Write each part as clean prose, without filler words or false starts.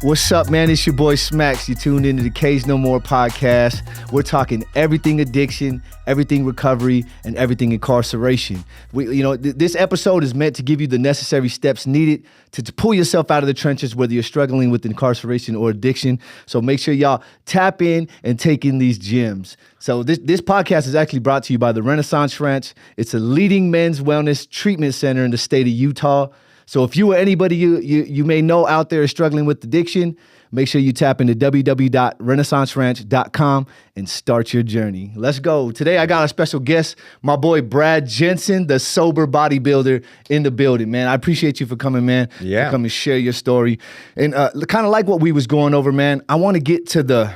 What's up, man? It's your boy Smaqs. You tuned into the Cage No More podcast. We're talking everything addiction, everything recovery, and everything incarceration. This episode is meant to give you the necessary steps needed to pull yourself out of the trenches, whether you're struggling with incarceration or addiction. So make sure y'all tap in and take in these gems. So this podcast is actually brought to you by the Renaissance Ranch. It's a leading men's wellness treatment center in the state of Utah. So if you or anybody you may know out there is struggling with addiction, make sure you tap into www.renaissanceranch.com and start your journey. Let's go. Today I got a special guest, my boy Brad Jensen, the Sober Bodybuilder, in the building, man. I appreciate you for coming, man. Yeah. To come and share your story. And kind of like what we was going over, man, I want to get to the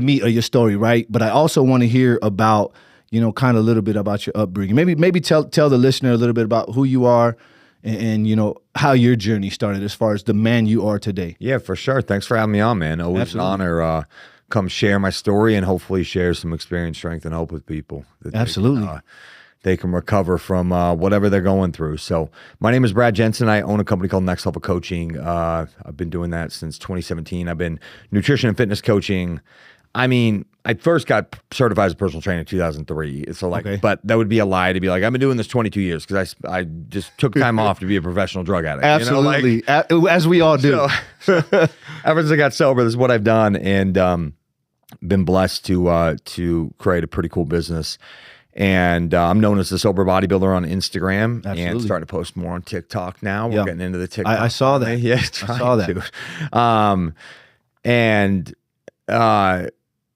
meat of your story, right? But I also want to hear about, kind of a little bit about your upbringing. Maybe tell the listener a little bit about who you are, and how your journey started as far as the man you are today. Yeah, for sure. Thanks for having me on, man. Always Absolutely. an honor. Come share my story and hopefully share some experience, strength, and hope with people. That Absolutely. They can recover from whatever they're going through. So my name is Brad Jensen. I own a company called Next Level Coaching. I've been doing that since 2017. I've been nutrition and fitness coaching. I mean, I first got certified as a personal trainer in 2003. So okay. But that would be a lie to be like, I've been doing this 22 years because I just took time off to be a professional drug addict. Absolutely. As we all do. So, ever since I got sober, this is what I've done, and been blessed to create a pretty cool business. And I'm known as the Sober Bodybuilder on Instagram. Absolutely. And starting to post more on TikTok now. We're getting into the TikTok. I saw that. Yeah, I saw that.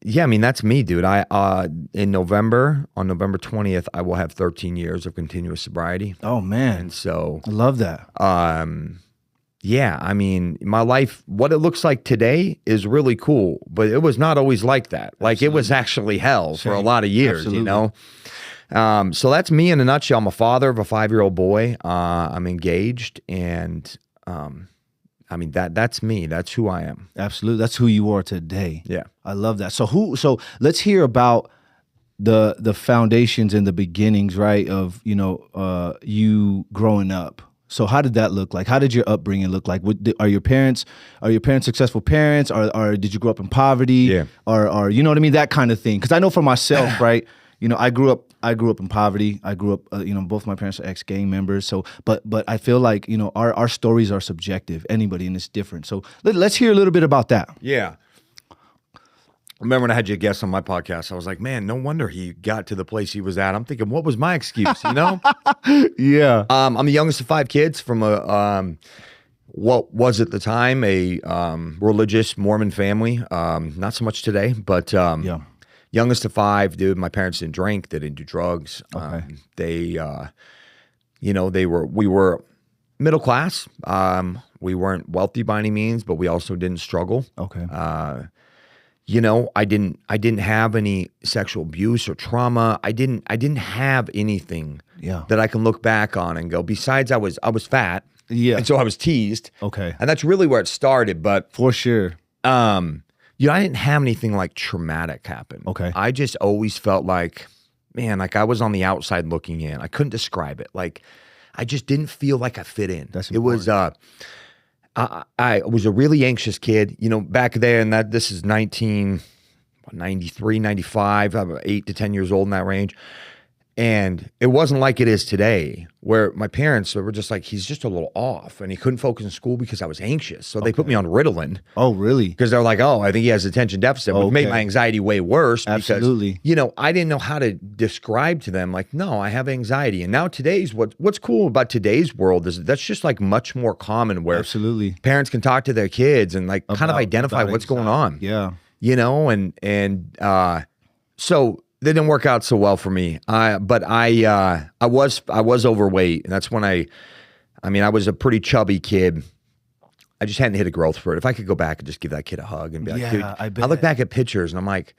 Yeah, I mean, that's me, dude. On November 20th, I will have 13 years of continuous sobriety. Oh, man. And so I love that. Yeah, I mean, my life, what it looks like today is really cool, but it was not always like that. Like Absolutely. It was actually hell for a lot of years, Absolutely. So that's me in a nutshell. I'm a father of a 5-year-old boy. I'm engaged, and I mean, that's me. That's who I am. Absolutely. That's who you are today. Yeah. I love that. So let's hear about the foundations and the beginnings, right, of, you growing up. So how did that look like? How did your upbringing look like? Are your parents successful parents? Or did you grow up in poverty? Yeah. Or you know what I mean? That kind of thing. Because I know for myself, right, I grew up in poverty. I grew up, both my parents are ex-gang members. So, but I feel like, our stories are subjective. Anybody, and it's different. So let's hear a little bit about that. Yeah. Remember when I had you guest on my podcast, I was like, man, no wonder he got to the place he was at. I'm thinking, what was my excuse, Yeah. I'm the youngest of 5 kids from what was at the time a religious Mormon family. Not so much today, but youngest of 5, dude. My parents didn't drink. They didn't do drugs. Okay. We were middle class. We weren't wealthy by any means, but we also didn't struggle. Okay. I didn't have any sexual abuse or trauma. I didn't have anything that I can look back on and go, besides I was fat. Yeah. And so I was teased. Okay. And that's really where it started. But for sure. I didn't have anything like traumatic happen. Okay. I just always felt like, man, like I was on the outside looking in. I couldn't describe it. Like I just didn't feel like I fit in. That's important. It was I was a really anxious kid, back there, and this is 1993, 95, I'm 8 to 10 years old in that range. And it wasn't like it is today, where my parents were just like, he's just a little off, and he couldn't focus in school because I was anxious. So they put me on Ritalin. Oh, really? Because they're like, oh, I think he has attention deficit, which made my anxiety way worse. Absolutely. Because, I didn't know how to describe to them, like, no, I have anxiety. And now what's cool about today's world is that's just like much more common, where Absolutely. parents can talk to their kids and like kind of identify what's going on. Yeah. So they didn't work out so well for me. But I was overweight, and that's when I was a pretty chubby kid. I just hadn't hit a growth spurt. If I could go back and just give that kid a hug and be like, dude, I look back at pictures and I'm like,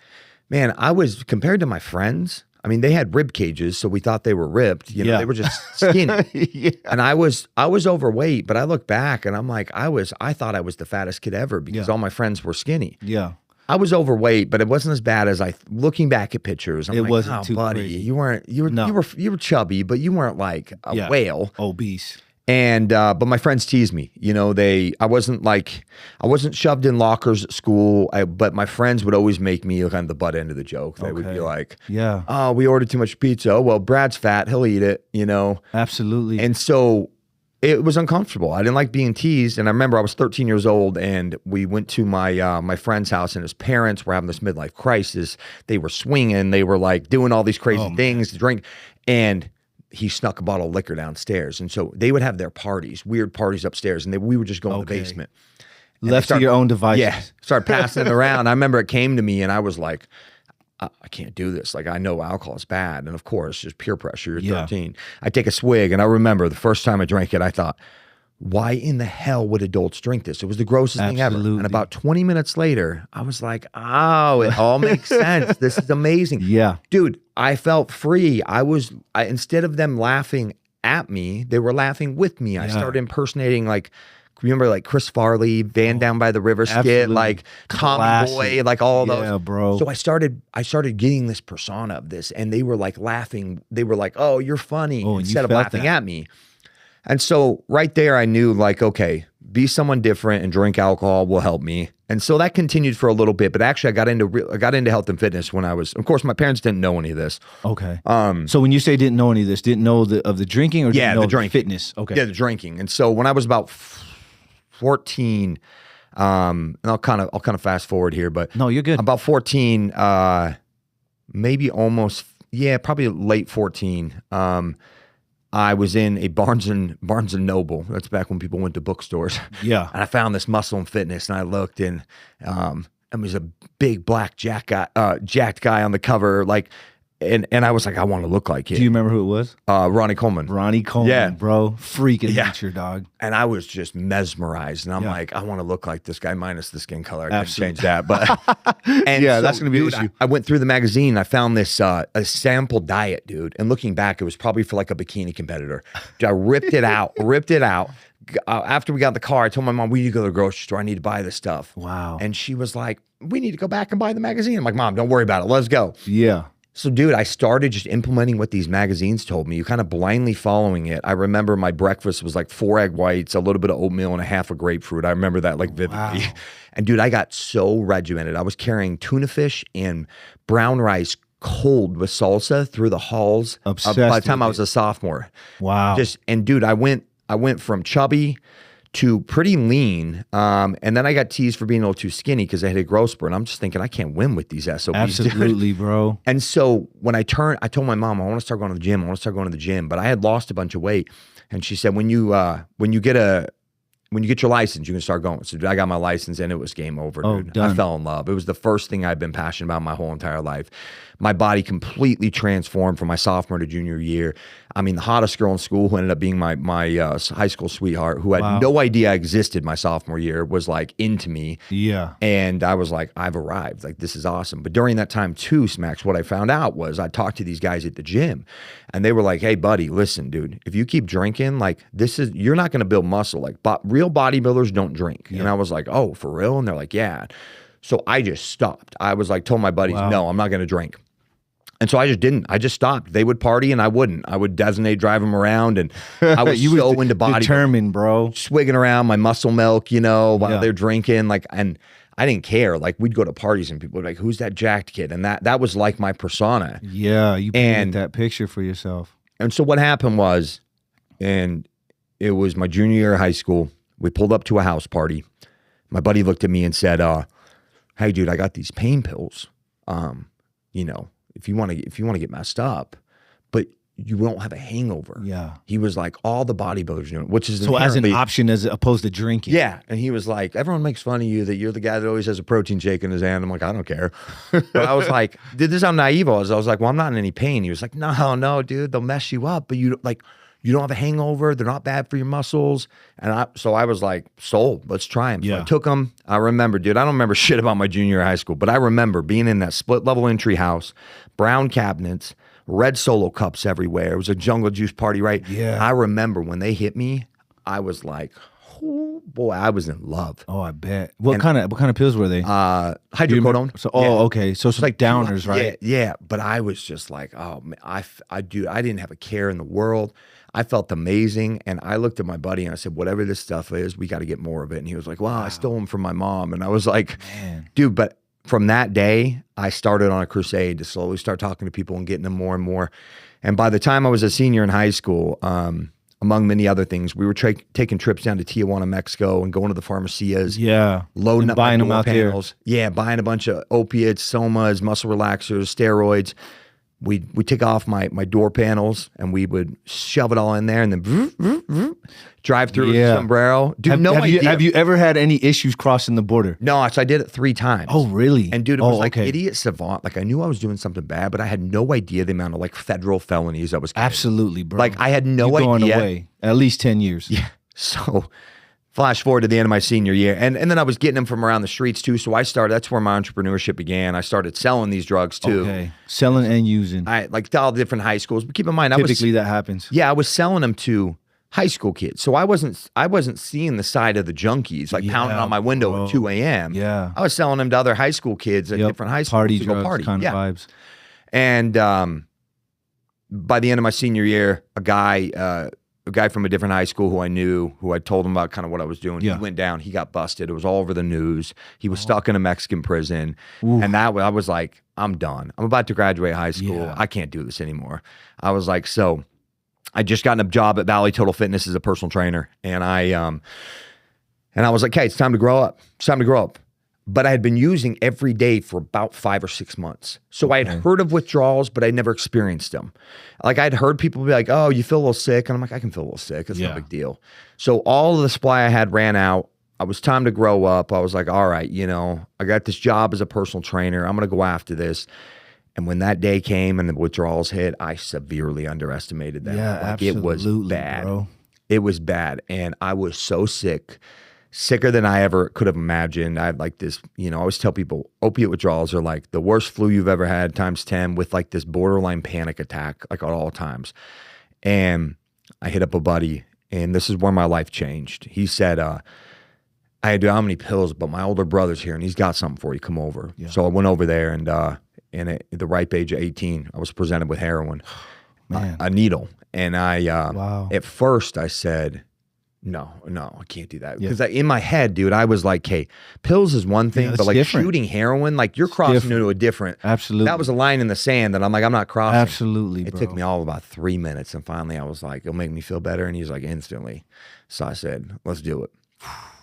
man, I was, compared to my friends, they had rib cages, so we thought they were ripped. They were just skinny. And I was overweight, but I look back and I'm like, I thought I was the fattest kid ever because all my friends were skinny. Yeah. I was overweight, but it wasn't as bad as looking back at pictures. I'm it like, wasn't oh, too buddy, crazy. you were chubby, but you weren't like a whale. Obese. And but my friends teased me. You know, I wasn't shoved in lockers at school. But my friends would always make me kind of the butt end of the joke. They would be like, yeah, "Oh, we ordered too much pizza. Oh, well, Brad's fat. He'll eat it." You know, absolutely. And so it was uncomfortable. I didn't like being teased. And I remember I was 13 years old, and we went to my friend's house, and his parents were having this midlife crisis. They were swinging. They were like doing all these crazy things to drink, and he snuck a bottle of liquor downstairs. And so they would have their parties, weird parties upstairs, and we would just go in the basement. And left to your own devices. Yeah, start passing it around. I remember it came to me, and I was like, I can't do this. Like, I know alcohol is bad. And of course, just peer pressure. You're 13. I take a swig, and I remember the first time I drank it, I thought, why in the hell would adults drink this? It was the grossest thing ever. And about 20 minutes later, I was like, oh, it all makes sense. This is amazing. Yeah. Dude, I felt free. Instead of them laughing at me, they were laughing with me. I started impersonating, like, remember like Chris Farley, Van Down by the River skit, like Tommy Boy, like all those. Yeah, bro. So I started getting this persona of this, and they were like laughing. They were like, oh, you're funny, instead of laughing at me. And so right there, I knew, like, okay, be someone different and drink alcohol will help me. And so that continued for a little bit. But actually, I got into health and fitness when I was, of course, my parents didn't know any of this. Okay. So when you say didn't know any of this, didn't know of the drinking, or didn't know the of drinking. Fitness? Okay. Yeah, the drinking. And so when I was about 14, and I'll kind of fast forward here, but no, you're good. About 14, maybe almost, probably late 14. I was in a Barnes and Noble. That's back when people went to bookstores. Yeah. And I found this Muscle and Fitness, and I looked, and it was a big black jacked guy on the cover, like. And I was like, I want to look like him. Do you remember who it was? Ronnie Coleman. Ronnie Coleman, bro. Freak of nature, dog. And I was just mesmerized. And I'm like, I want to look like this guy minus the skin color. I can't change that. But and that's going to be an issue. I went through the magazine. I found this a sample diet, dude. And looking back, it was probably for like a bikini competitor. Dude, I ripped it out. After we got in the car, I told my mom, we need to go to the grocery store. I need to buy this stuff. Wow. And she was like, we need to go back and buy the magazine. I'm like, Mom, don't worry about it. Let's go. Yeah. So, dude, I started just implementing what these magazines told me. You kind of blindly following it. I remember my breakfast was like 4 egg whites, a little bit of oatmeal, and a half a grapefruit. I remember that like vividly. Wow. And, dude, I got so regimented. I was carrying tuna fish and brown rice cold with salsa through the halls by the time I was a sophomore. Wow. Dude, I went from chubby to pretty lean, and then I got teased for being a little too skinny because I had a growth spurt. And I'm just thinking, I can't win with these SOBs. Absolutely, bro. And so when I told my mom, I want to start going to the gym. But I had lost a bunch of weight, and she said, when you get your license, you can start going. So I got my license, and it was game over, dude. Done. I fell in love. It was the first thing I'd been passionate about my whole entire life. My body completely transformed from my sophomore to junior year. I mean, the hottest girl in school, who ended up being my high school sweetheart, who had no idea I existed my sophomore year, was like into me. Yeah. And I was like, I've arrived. Like, this is awesome. But during that time too, Smaqs, what I found out was I talked to these guys at the gym, and they were like, hey, buddy, listen, dude, if you keep drinking, like, you're not going to build muscle. Like, real bodybuilders don't drink. Yeah. And I was like, oh, for real? And they're like, yeah. So I just stopped. I was like, told my buddies, no, I'm not going to drink. And so I just didn't. I just stopped. They would party and I wouldn't. I would designate, drive them around, and I was so into bodybuilding. Determined, bro. Swigging around my muscle milk, while they're drinking. Like, and I didn't care. Like, we'd go to parties and people would be like, who's that jacked kid? And that was like my persona. Yeah, you painted that picture for yourself. And so what happened was, and it was my junior year of high school, we pulled up to a house party. My buddy looked at me and said, hey, dude, I got these pain pills. If you want to get messed up, but you won't have a hangover. Yeah. He was like, all the bodybuilders do it, which is so as an option as opposed to drinking. Yeah. And he was like, everyone makes fun of you that you're the guy that always has a protein shake in his hand. I'm like, I don't care. But I was like, this is how naive I was. I was like, well, I'm not in any pain. He was like, no, dude, they'll mess you up, but you don't have a hangover. They're not bad for your muscles. And so I was like, sold, let's try them. So I took them. I remember, dude, I don't remember shit about my junior year of high school, but I remember being in that split level entry house, brown cabinets, red Solo cups everywhere. It was a jungle juice party, right? Yeah. I remember when they hit me, I was like, Oh boy, I was in love. Oh, I bet. What kind of pills were they? Hydrocodone. So, okay. So it's like downers, right? Yeah. But I was just like, oh man, I didn't have a care in the world. I felt amazing. And I looked at my buddy and I said, whatever this stuff is, we got to get more of it. And he was like, wow, I stole them from my mom. And I was like, man, dude, but from that day, I started on a crusade to slowly start talking to people and getting them more and more. And by the time I was a senior in high school, among many other things, we were taking trips down to Tijuana, Mexico, and going to the pharmacias. Yeah, loading and up buying my them door out panels. There. Yeah, buying a bunch of opiates, somas, muscle relaxers, steroids. We take off my door panels and we would shove it all in there and then drive through with a sombrero. Dude, have you ever had any issues crossing the border? No, so I did it 3 times. Oh, really? And dude, it was like idiot savant. Like I knew I was doing something bad, but I had no idea the amount of like federal felonies I was committing. Absolutely, bro. Like I had no idea. Going away at least 10 years. Yeah. So flash forward to the end of my senior year. And then I was getting them from around the streets too. So that's where my entrepreneurship began. I started selling these drugs too. Okay. Selling and using. Like to all the different high schools. But keep in mind, typically that happens. Yeah, I was selling them to high school kids. So I wasn't seeing the side of the junkies like pounding on my window at 2 a.m. Yeah. I was selling them to other high school kids at different high schools. Party drugs kind of vibes. And by the end of my senior year, a guy from a different high school who I knew, who I told him about kind of what I was doing, he went down, he got busted. It was all over the news. He was stuck in a Mexican prison. Oof. And I was like, I'm done. I'm about to graduate high school. Yeah. I can't do this anymore. I was like, so I just gotten a job at Valley Total Fitness as a personal trainer. And I was like, hey, it's time to grow up. It's time to grow up. But I had been using every day for about 5 or 6 months. So I had heard of withdrawals, but I'd never experienced them. Like I'd heard people be like, oh, you feel a little sick. And I'm like, I can feel a little sick. It's no big deal. So all of the supply I had ran out. I was time to grow up. I was like, all right, I got this job as a personal trainer. I'm going to go after this. And when that day came and the withdrawals hit, I severely underestimated that. Yeah, absolutely, it was bad. Bro. It was bad. And I was so sick. Sicker than I ever could have imagined. I had like this, I always tell people opiate withdrawals are like the worst flu you've ever had times 10 with like this borderline panic attack, like at all times. And I hit up a buddy and this is where my life changed. He said, I had to do how many pills, but my older brother's here and he's got something for you. Come over. Yeah. So I went over there and at the ripe age of 18, I was presented with heroin, a needle. And at first I said, no, I can't do that. Because in my head, dude, I was like, hey, pills is one thing, but like shooting heroin, like you're crossing into a different. Absolutely. That was a line in the sand that I'm like, I'm not crossing. Absolutely, It took me all about 3 minutes. And finally I was like, it'll make me feel better. And he's like, instantly. So I said, let's do it.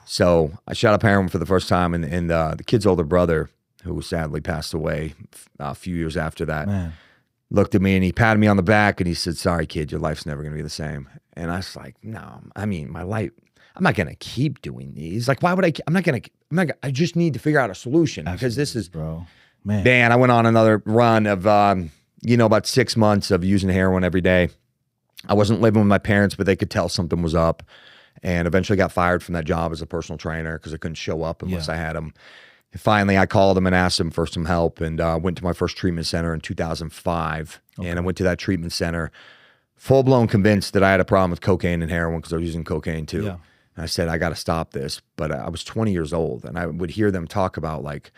So I shot up heroin for the first time. And the kid's older brother, who sadly passed away a few years after that, looked at me and he patted me on the back and he said, sorry, kid, your life's never going to be the same. And I was like, no, I mean, my life, I'm not going to keep doing these. Like, why would I just need to figure out a solution. Absolutely, because this is, bro, man, I went on another run of, about 6 months of using heroin every day. I wasn't living with my parents, but they could tell something was up, and eventually got fired from that job as a personal trainer because I couldn't show up unless I had them. And finally, I called them and asked them for some help and went to my first treatment center in 2005. Okay. And I went to that treatment center full-blown convinced that I had a problem with cocaine and heroin because I was using cocaine too. Yeah. And I said, I got to stop this. But I was 20 years old and I would hear them talk about like,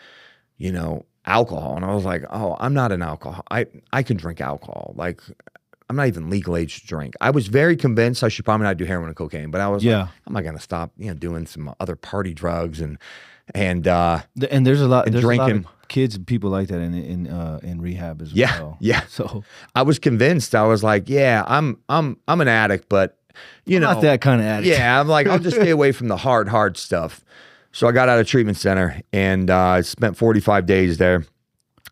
alcohol. And I was like, oh, I'm not an alcohol. I can drink alcohol. Like, I'm not even legal age to drink. I was very convinced I should probably not do heroin and cocaine, but I was like, I'm not going to stop, doing some other party drugs and there's a lot of kids and people like that in rehab as well. Yeah. So I was convinced. I was like, I'm an addict, but not that kind of addict. Yeah, I'm like, I'll just stay away from the hard stuff. So I got out of treatment center and I spent 45 days there.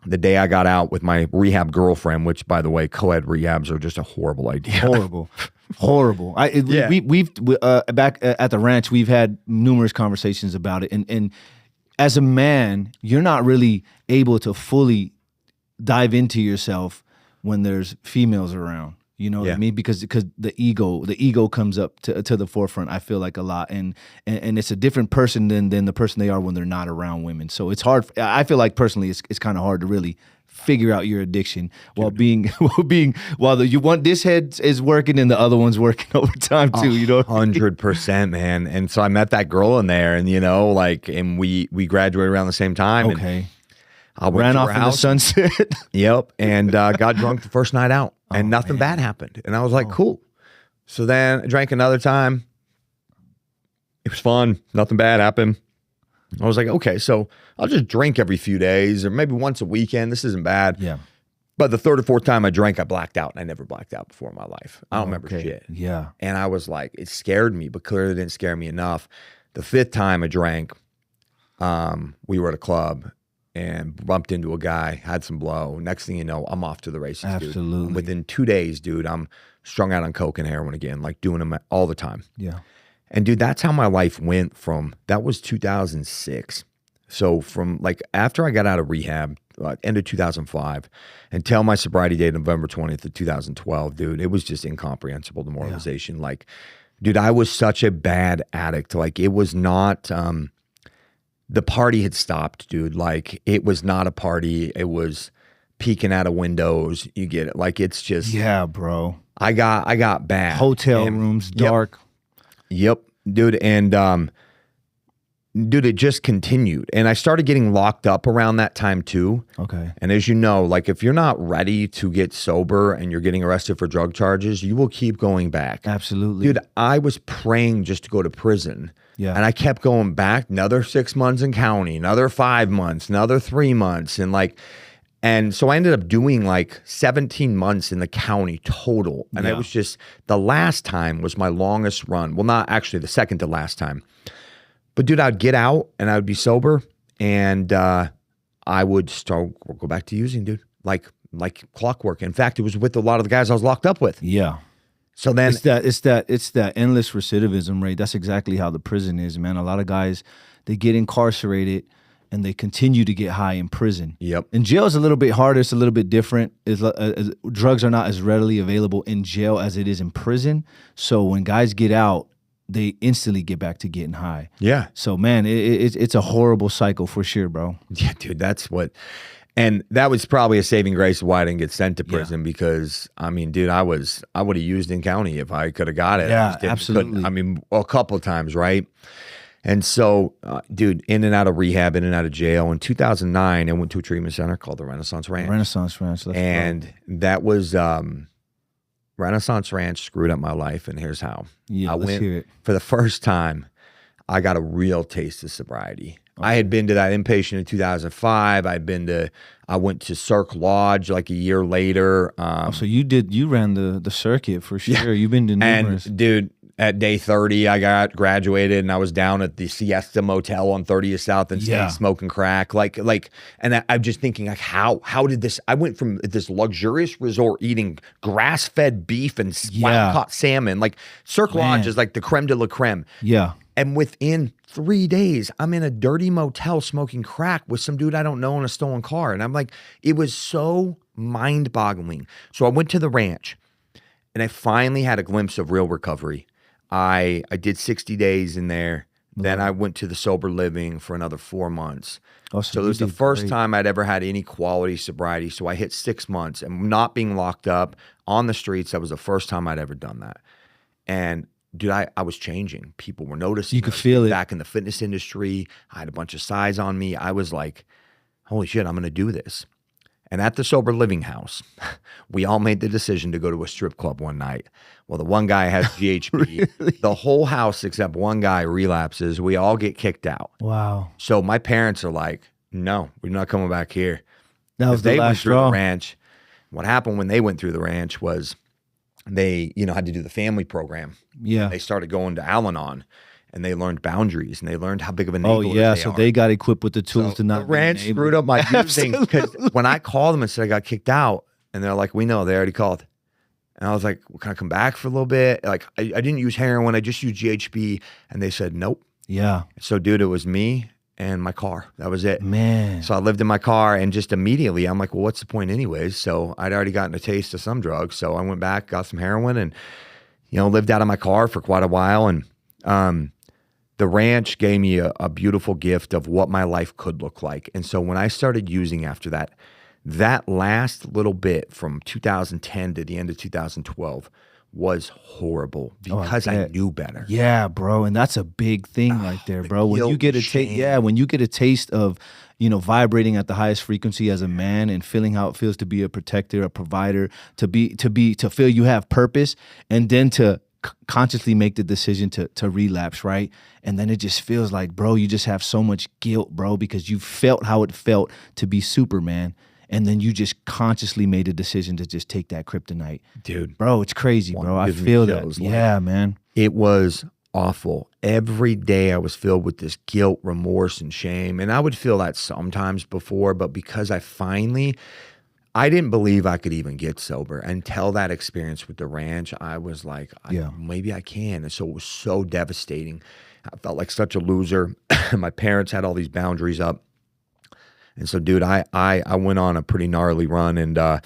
The day I got out with my rehab girlfriend, which by the way, co-ed rehabs are just a horrible idea. Horrible. We've back at the ranch, we've had numerous conversations about it. And as a man, you're not really able to fully dive into yourself when there's females around. You know what I mean? Because the ego comes up to the forefront, I feel like a lot. And it's a different person than the person they are when they're not around women. So it's hard. I feel like personally it's kind of hard to really figure out your addiction while you want this head is working and the other one's working overtime too, you know? 100%, man. And so I met that girl in there, and you know, like, and we graduated around the same time. Okay. And I went Ran to off her in the house. sunset. Yep. And got drunk the first night out, and nothing bad happened. And I was like, cool. So then I drank another time. It was fun. Nothing bad happened. I was like, okay, so I'll just drink every few days or maybe once a weekend. This isn't bad. Yeah. But the third or fourth time I drank, I blacked out. And I never blacked out before in my life. I don't remember shit. Yeah. And I was like, it scared me, but clearly didn't scare me enough. The fifth time I drank, we were at a club and bumped into a guy, had some blow. Next thing you know, I'm off to the races, dude. Absolutely. And within 2 days, dude, I'm strung out on coke and heroin again, like doing them all the time. Yeah. And dude, that's how my life went from, that was 2006. So from like after I got out of rehab, end of 2005, until my sobriety date, November 20th of 2012, dude, it was just incomprehensible, demoralization. Yeah. Like, dude, I was such a bad addict. Like, it was not, the party had stopped, dude. Like, it was not a party. It was peeking out of windows. You get it. Like, it's just. Yeah, bro. I got bad. Hotel rooms, dark. Yep, dude. And dude, it just continued. And I started getting locked up around that time too. Okay. And as you know, like, if you're not ready to get sober and you're getting arrested for drug charges, you will keep going back. Absolutely. Dude, I was praying just to go to prison. Yeah. And I kept going back, another 6 months in county, another 5 months, another 3 months. And so I ended up doing like 17 months in the county total. And it was just, the last time was my longest run. Well, not actually the second to last time. But dude, I'd get out and I would be sober, and I would go back to using, dude, like clockwork. In fact, it was with a lot of the guys I was locked up with. Yeah. So then it's that endless recidivism rate. That's exactly how the prison is, man. A lot of guys, they get incarcerated and they continue to get high in prison. Yep. In jail is a little bit harder. It's a little bit different. Drugs are not as readily available in jail as it is in prison. So when guys get out, they instantly get back to getting high. Yeah. So man, it's a horrible cycle for sure, bro. Yeah, dude, that's what. And that was probably a saving grace of why I didn't get sent to prison, because I mean, dude, I would have used in county if I could have got it. Yeah, absolutely. I mean, a couple of times, right? And so, dude, in and out of rehab, in and out of jail. In 2009, I went to a treatment center called the Renaissance Ranch. Renaissance Ranch. And that was Renaissance Ranch screwed up my life, and here's how. Yeah, let's hear it. For the first time, I got a real taste of sobriety. Okay. I had been to that inpatient in 2005. I went to Cirque Lodge like a year later. So you ran the circuit for sure. Yeah. You've been to numerous. And dude, at day 30, I got graduated, and I was down at the Siesta Motel on 30th South and smoking crack. And I'm just thinking, like, how did this? I went from this luxurious resort eating grass-fed beef and wild-caught salmon. Like, Cirque Lodge is like the creme de la creme. Yeah. And within 3 days, I'm in a dirty motel smoking crack with some dude I don't know in a stolen car. And I'm like, it was so mind-boggling. So I went to the ranch, and I finally had a glimpse of real recovery. I did 60 days in there. Then I went to the sober living for another 4 months. Oh, so it was the first time I'd ever had any quality sobriety. So I hit 6 months, and not being locked up on the streets, that was the first time I'd ever done that. And dude, I was changing. People were noticing. You could feel it. Back in the fitness industry, I had a bunch of size on me. I was like, holy shit, I'm going to do this. And at the sober living house, we all made the decision to go to a strip club one night. Well, the one guy has GHB. Really? The whole house except one guy relapses. We all get kicked out. Wow. So my parents are like, no, we're not coming back here. That was the last straw. The ranch. What happened when they went through the ranch was they, had to do the family program. Yeah. They started going to Al-Anon. And they learned boundaries, and they learned how big of an enabler they are. They got equipped with the tools to not. The ranch screwed up my using, because when I called them and said I got kicked out, and they're like, "We know, they already called." And I was like, well, "Can I come back for a little bit?" Like, I didn't use heroin, I just used GHB, and they said nope. Yeah. So, dude, it was me and my car. That was it, man. So I lived in my car, and just immediately I'm like, "Well, what's the point, anyways?" So I'd already gotten a taste of some drugs, so I went back, got some heroin, and lived out of my car for quite a while, and the ranch gave me a beautiful gift of what my life could look like. And so when I started using after that, that last little bit from 2010 to the end of 2012 was horrible because I knew better. Yeah, bro, and that's a big thing right there, bro. When you get a taste, when you get a taste of, vibrating at the highest frequency as a man and feeling how it feels to be a protector, a provider, to feel you have purpose, and then to consciously make the decision to relapse, right? And then it just feels like, bro, you just have so much guilt, bro, because you felt how it felt to be Superman. And then you just consciously made a decision to just take that kryptonite. Dude. Bro, it's crazy, bro. I feel that. Yeah, man. It was awful. Every day I was filled with this guilt, remorse, and shame. And I would feel that sometimes before, but because I didn't believe I could even get sober until that experience with the ranch. I was like, maybe I can. And so it was so devastating. I felt like such a loser. My parents had all these boundaries up. And so, dude, I went on a pretty gnarly run, and I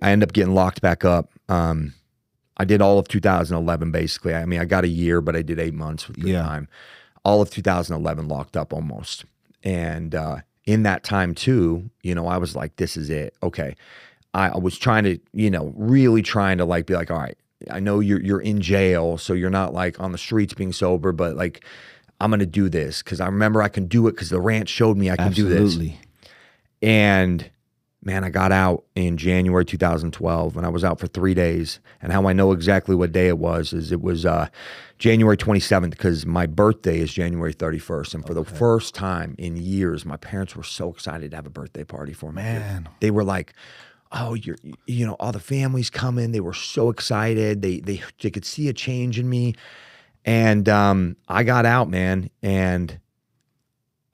ended up getting locked back up. I did all of 2011, basically. I mean, I got a year, but I did 8 months with good time. All of 2011 locked up almost. And in that time too, I was like, this is it. Okay. I was trying to, really trying to be like, all right, I know you're in jail, so you're not like on the streets being sober, but like, I'm going to do this because I remember I can do it because the ranch showed me I can do this. And man, I got out in January 2012 and I was out for 3 days. And how I know exactly what day it was is it was January 27th because my birthday is January 31st. And for the first time in years, my parents were so excited to have a birthday party for me. Man. They were like, oh, all the family's coming. They were so excited. They could see a change in me. And I got out, man, and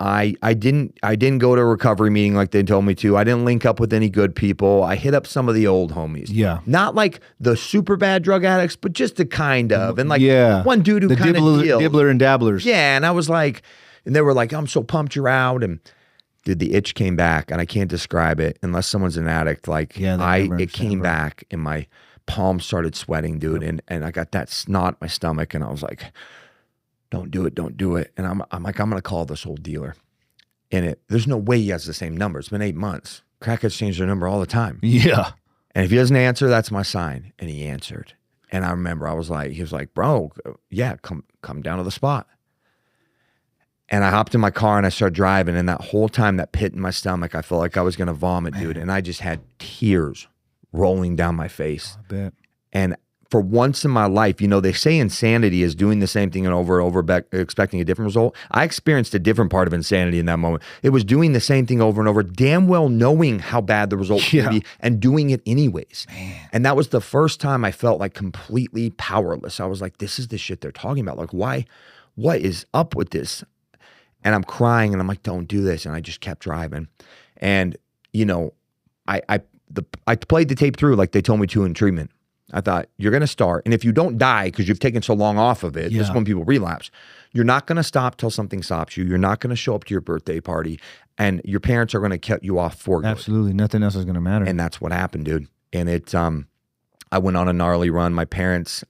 I didn't go to a recovery meeting like they told me to. I didn't link up with any good people. I hit up some of the old homies. Yeah. Not like the super bad drug addicts, but just the kind of. And like one dude who kind of dibbler and dabblers. Yeah, and I was like, and they were like, I'm so pumped you're out. And dude, the itch came back, and I can't describe it unless someone's an addict. Like it came back, and my palms started sweating, dude, and I got that snot in my stomach, and I was like, don't do it. And I'm like, I'm gonna call this old dealer. And there's no way he has the same number. It's been 8 months. Crackheads change their number all the time. Yeah. And if he doesn't answer, that's my sign. And he answered. And I remember he was like, bro, yeah, come down to the spot. And I hopped in my car and I started driving. And that whole time, that pit in my stomach, I felt like I was gonna vomit, dude. And I just had tears rolling down my face. I bet. And for once in my life, they say insanity is doing the same thing and over and over, expecting a different result. I experienced a different part of insanity in that moment. It was doing the same thing over and over, damn well knowing how bad the result would be and doing it anyways. Man. And that was the first time I felt like completely powerless. I was like, this is the shit they're talking about. Like, why? What is up with this? And I'm crying and I'm like, don't do this. And I just kept driving. And, I played the tape through like they told me to in treatment. I thought, you're going to start. And if you don't die because you've taken so long off of it, this is when people relapse. You're not going to stop till something stops you. You're not going to show up to your birthday party. And your parents are going to cut you off for good. Absolutely. Nothing else is going to matter. And that's what happened, dude. And I went on a gnarly run. My parents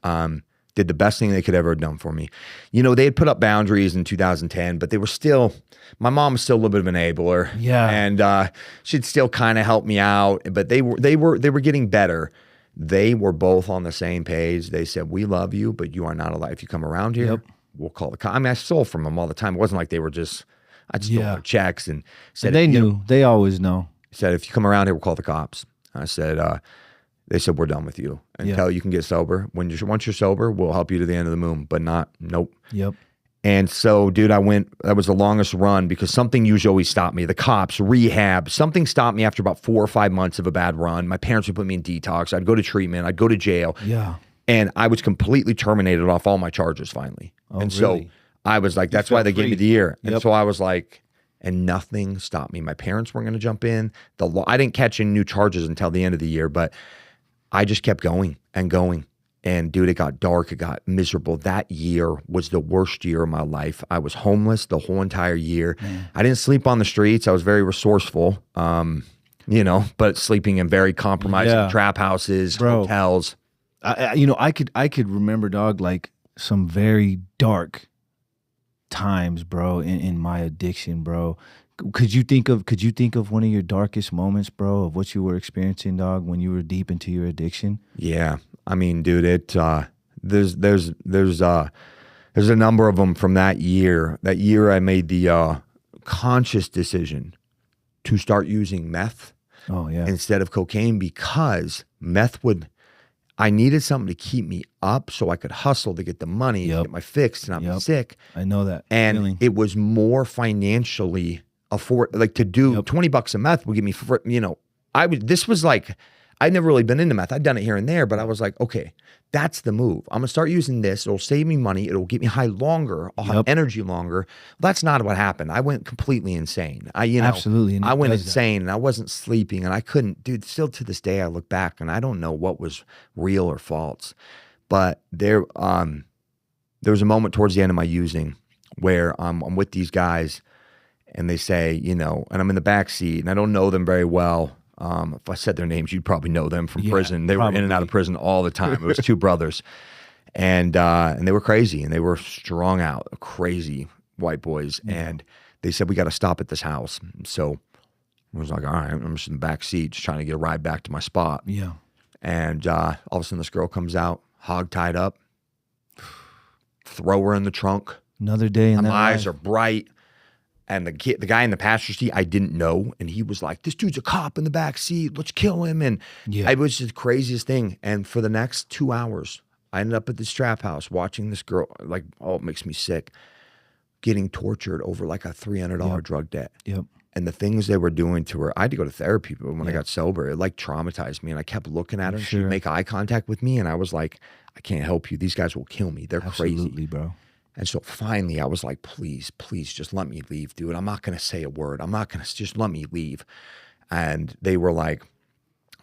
did the best thing they could ever have done for me. They had put up boundaries in 2010, but they were still, my mom was still a little bit of an enabler. Yeah. And she'd still kind of help me out, but they were getting better. They were both on the same page. They said, we love you, but you are not allowed. If you come around here, we'll call the cops. I mean, I stole from them all the time. It wasn't like they were just, I just stole their checks and said, they knew. They always know. Said, if you come around here, we'll call the cops. I said, they said, we're done with you until you can get sober. Once you're sober, we'll help you to the end of the moon, but nope. Yep. And so, dude, that was the longest run because something usually always stopped me. The cops, rehab, something stopped me after about 4 or 5 months of a bad run. My parents would put me in detox. I'd go to treatment. I'd go to jail. Yeah. And I was completely terminated off all my charges finally. Oh, and really? So I was like, that's why they gave me the year. And so I was like, and nothing stopped me. My parents weren't going to jump in. I didn't catch any new charges until the end of the year, but I just kept going and going. And dude, it got dark. It got miserable. That year was the worst year of my life. I was homeless the whole entire year. I didn't sleep on the streets. I was very resourceful, but sleeping in very compromising trap houses, hotels. I could remember, dog, like some very dark times, bro, in my addiction, bro. Could you think of one of your darkest moments, bro, of what you were experiencing, dog, when you were deep into your addiction? Yeah. I mean, dude, there's a number of them from that year. That year I made the conscious decision to start using meth instead of cocaine, because I needed something to keep me up so I could hustle to get the money, to get my fix, and not be sick. I know that And feeling. it was more financially like to do $20 a meth would give me, this was like, I'd never really been into meth. I'd done it here and there, but I was like, okay, that's the move. I'm gonna start using this. It'll save me money. It'll get me high longer. I'll have energy longer. That's not what happened. I went completely insane. Absolutely. I went insane and I wasn't sleeping and I couldn't, dude, still to this day, I look back and I don't know what was real or false, but there was a moment towards the end of my using where I'm with these guys and they say, and I'm in the back seat and I don't know them very well. If I said their names, you'd probably know them from prison. They were in and out of prison all the time. It was two brothers, and they were crazy, and they were strung out, crazy white boys. And they said, we got to stop at this house. So I was like, all right, I'm just in the back seat, just trying to get a ride back to my spot. Yeah. And all of a sudden, this girl comes out, hog tied up, throw her in the trunk. Another day in my that eyes life. are bright. And the guy in the passenger seat, I didn't know. And he was like, this dude's a cop in the back seat. Let's kill him. And it was just the craziest thing. And for the next 2 hours, I ended up at this trap house watching this girl, like, it makes me sick, getting tortured over like a $300 drug debt. Yep. And the things they were doing to her, I had to go to therapy, but when I got sober, it like traumatized me. And I kept looking at her and she'd make eye contact with me. And I was like, I can't help you. These guys will kill me. They're crazy. Absolutely, bro. And so finally I was like, please, just let me leave, dude. I'm not going to say a word. I'm not going to, just let me leave. And they were like,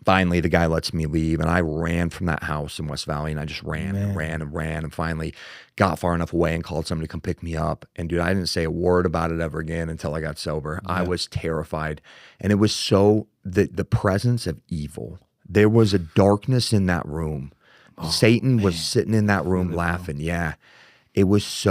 finally the guy lets me leave. And I ran from that house in West Valley and I just ran and ran and finally got far enough away and called somebody to come pick me up. And dude, I didn't say a word about it ever again until I got sober. I was terrified. And it was the presence of evil. There was a darkness in that room. Satan was sitting in that room laughing. Yeah. It was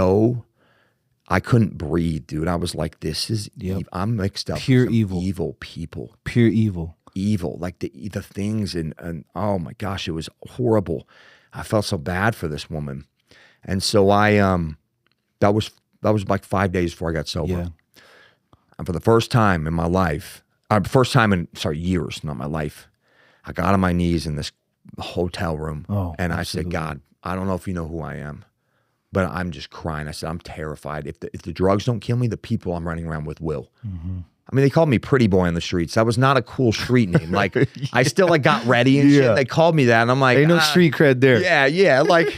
I couldn't breathe, dude. I was like, this is, I'm mixed up. Pure with some evil. Evil people. Pure evil. Evil. Like the things and oh my gosh, it was horrible. I felt so bad for this woman. And so that was like 5 days before I got sober. Yeah. And for the first time in my life, years, not my life, I got on my knees in this hotel room and I said, God, I don't know if you know who I am. But I'm just crying. I said, I'm terrified. If the drugs don't kill me, the people I'm running around with will. Mm-hmm. I mean, they called me Pretty Boy on the streets. That was not a cool street name. Like, I still like got ready and shit. They called me that, and I'm like, ain't no street cred there. Yeah. Like,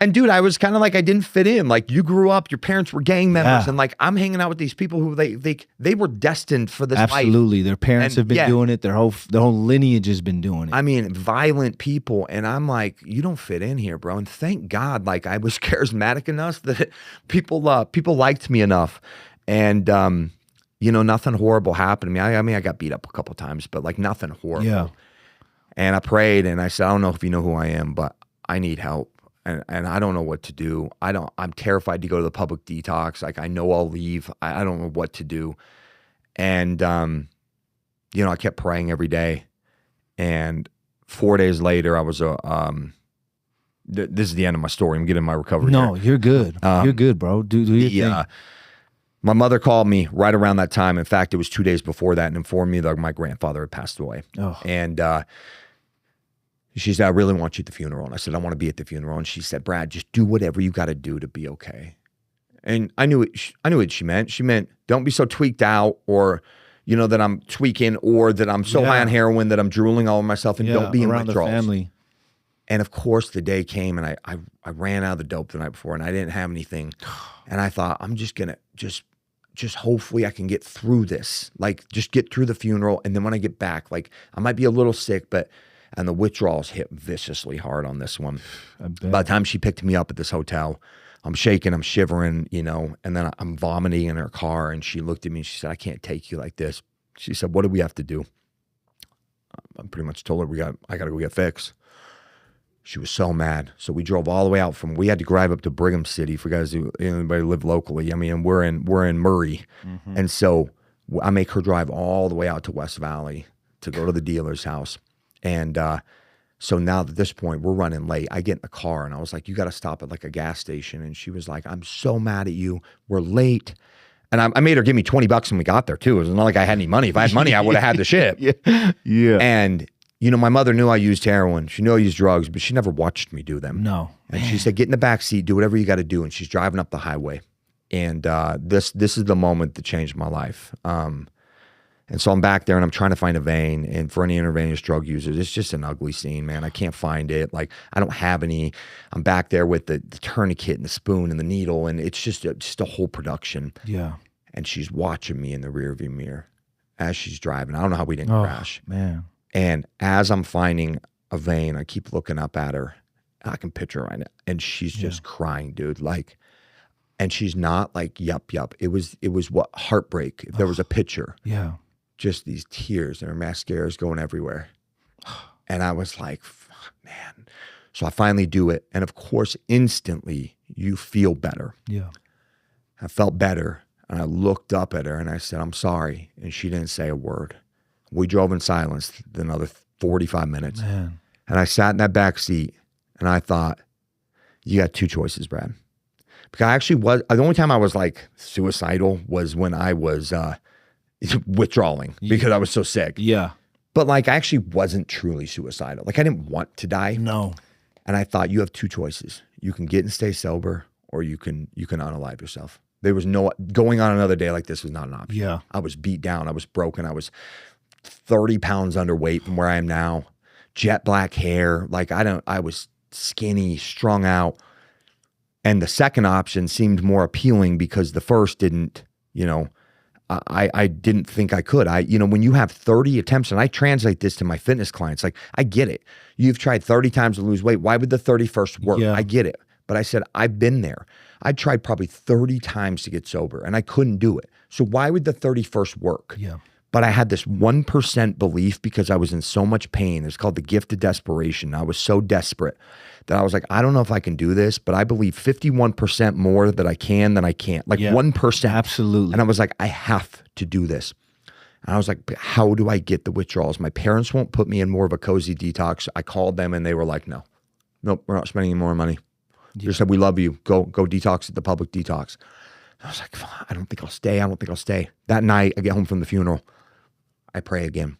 and dude, I was kind of like, I didn't fit in. Like, you grew up, your parents were gang members, and like, I'm hanging out with these people who they were destined for this life. Absolutely, their parents have been doing it. Their whole lineage has been doing it. I mean, violent people, and I'm like, you don't fit in here, bro. And thank God, like, I was charismatic enough that people liked me enough, and nothing horrible happened to me. I mean, I got beat up a couple times, but like nothing horrible. Yeah. And I prayed, and I said, I don't know if you know who I am, but I need help. And I don't know what to do. I'm terrified to go to the public detox. Like, I know I'll leave. I don't know what to do. And, I kept praying every day. And 4 days later, I was this is the end of my story. I'm getting my recovery. No, here. You're good. You're good, bro. Do your thing. My mother called me right around that time. In fact, it was 2 days before that and informed me that my grandfather had passed away. Oh. And, she said, I really want you at the funeral. And I said, I want to be at the funeral. And she said, Brad, just do whatever you got to do to be okay. And I knew what she meant. She meant, don't be so tweaked out or, that I'm tweaking or that I'm so high on heroin that I'm drooling all over myself, and don't be in withdrawals. Family. And of course, the day came and I ran out of the dope the night before and I didn't have anything. And I thought, I'm just going to just hopefully I can get through this. Like, just get through the funeral. And then when I get back, like, I might be a little sick, and the withdrawals hit viciously hard on this one. By the time she picked me up at this hotel, I'm shaking, I'm shivering, and then I'm vomiting in her car. And she looked at me and she said, I can't take you like this. She said, what do we have to do? I pretty much told her I got to go get fixed. She was so mad. So we drove all the way out we had to drive up to Brigham City for guys who, anybody live locally. I mean, we're in Murray. Mm-hmm. And so I make her drive all the way out to West Valley to go to the dealer's house. And so now at this point, we're running late. I get in the car and I was like, you got to stop at like a gas station. And she was like, I'm so mad at you. We're late. And I made her give me $20 when we got there too. It was not like I had any money. If I had money, I would have had the shit. Yeah. And, you know, my mother knew I used heroin. She knew I used drugs, but she never watched me do them. No. And she said, get in the back seat, do whatever you got to do. And she's driving up the highway. And this is the moment that changed my life. And so I'm back there and I'm trying to find a vein. And for any intravenous drug users, it's just an ugly scene, man. I can't find it. Like, I don't have any. I'm back there with the tourniquet and the spoon and the needle. And it's just a whole production. Yeah. And she's watching me in the rearview mirror as she's driving. I don't know how we didn't crash. Man. And as I'm finding a vein, I keep looking up at her. I can picture her right now. And she's just crying, dude. Like, and she's not like, yup. It was what? Heartbreak. If there was a picture. Yeah. Just these tears and her mascara's going everywhere. And I was like, fuck, man. So I finally do it. And of course, instantly you feel better. Yeah. I felt better. And I looked up at her and I said, I'm sorry. And she didn't say a word. We drove in silence another 45 minutes. Man. And I sat in that back seat and I thought, you got two choices, Brad. Because I actually was, the only time I was like suicidal was when I was withdrawing because I was so sick. Yeah. But like, I actually wasn't truly suicidal. Like, I didn't want to die. No. And I thought, you have two choices. You can get and stay sober, or you can unalive yourself. There was no, going on another day like this was not an option. Yeah. I was beat down. I was broken. I was 30 pounds underweight from where I am now. Jet black hair. Like, I was skinny, strung out. And the second option seemed more appealing because the first didn't, you know, I didn't think I could. When you have 30 attempts, and I translate this to my fitness clients, like, I get it. You've tried 30 times to lose weight. Why would the 31st work? Yeah. I get it. But I said, I've been there. I tried probably 30 times to get sober and I couldn't do it. So why would the 31st work? Yeah. But I had this 1% belief because I was in so much pain. It's called the gift of desperation. I was so desperate that I was like, I don't know if I can do this, but I believe 51% more that I can than I can't. Like 1%. Absolutely. And I was like, I have to do this. And I was like, but how do I get the withdrawals? My parents won't put me in more of a cozy detox. I called them and they were like, nope, we're not spending any more money. They just said, we love you. Go detox at the public detox. And I was like, I don't think I'll stay. That night, I get home from the funeral. I pray again.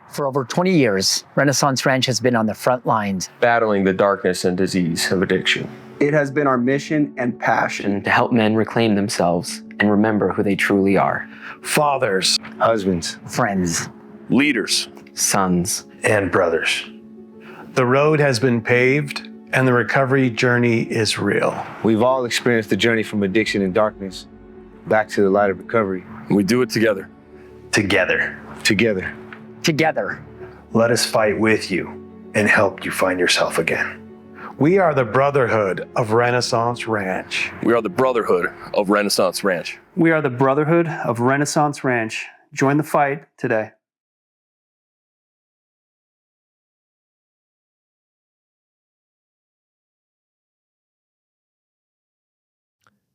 For over 20 years, Renaissance Ranch has been on the front lines, battling the darkness and disease of addiction. It has been our mission and passion to help men reclaim themselves and remember who they truly are. Fathers, husbands, friends, leaders, sons, and brothers. The road has been paved and the recovery journey is real. We've all experienced the journey from addiction and darkness back to the light of recovery. We do it together. Together. Together. together. Let us fight with you and help you find yourself again. We are the Brotherhood of Renaissance Ranch. We are the Brotherhood of Renaissance Ranch. We are the Brotherhood of Renaissance Ranch. Join the fight today.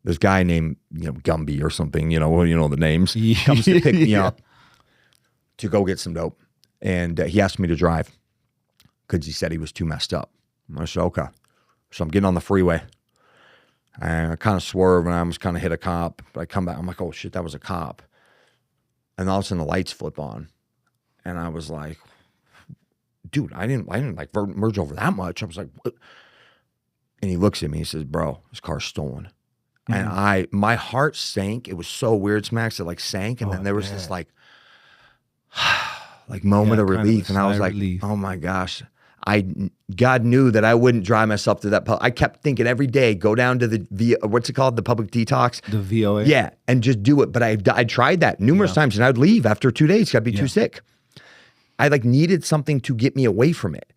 This guy named, Gumby or something, the names, comes to pick me up to go get some dope. And he asked me to drive because he said he was too messed up. I said, okay. So I'm getting on the freeway. And I kind of swerve and I almost kind of hit a cop. I come back, I'm like, oh shit, that was a cop. And all of a sudden the lights flip on. And I was like, dude, I didn't like merge over that much. I was like, what? And he looks at me, he says, bro, this car's stolen. And my heart sank. It was so weird, Smaqs. It like sank. And then there was this like moment of relief. And I was like, oh my gosh. God knew that I wouldn't drive myself to that. I kept thinking every day, go down to the what's it called? The public detox. The VOA. Yeah. And just do it. But I tried that numerous times and I'd leave after 2 days. I'd be too sick. I needed something to get me away from it.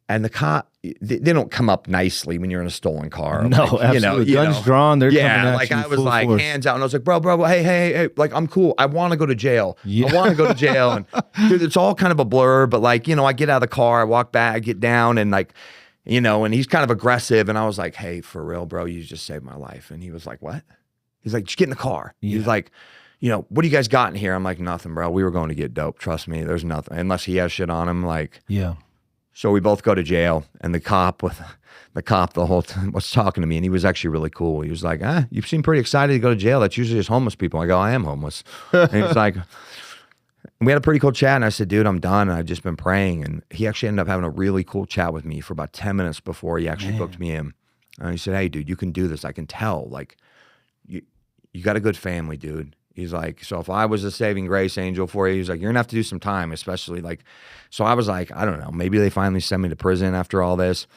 And the cop, they don't come up nicely when you're in a stolen car. No, absolutely. Guns drawn, they're coming at you I was full like, force. hands out. And I was like, bro, hey, I'm cool. I want to go to jail. I want to go to jail. And dude, it's all kind of a blur. But I get out of the car, I walk back, I get down and and he's kind of aggressive. And I was like, hey, for real, bro, you just saved my life. And he was like, what? He's like, just get in the car. Yeah. He's like, you know, what do you guys got in here? I'm like, nothing, bro. We were going to get dope. Trust me, there's nothing unless he has shit on him. Like, Yeah. So we both go to jail, and the cop the whole time was talking to me, and he was actually really cool. He was like, you seem pretty excited to go to jail. That's usually just homeless people. I go, I am homeless. And he was like, we had a pretty cool chat, and I said, dude, I'm done. And I've just been praying. And he actually ended up having a really cool chat with me for about 10 minutes before he actually booked me in. And he said, hey, dude, you can do this. I can tell. Like, you got a good family, dude. He's like, so if I was a saving grace angel for you, he's like, you're gonna have to do some time, especially like, so I was like, I don't know, maybe they finally send me to prison after all this.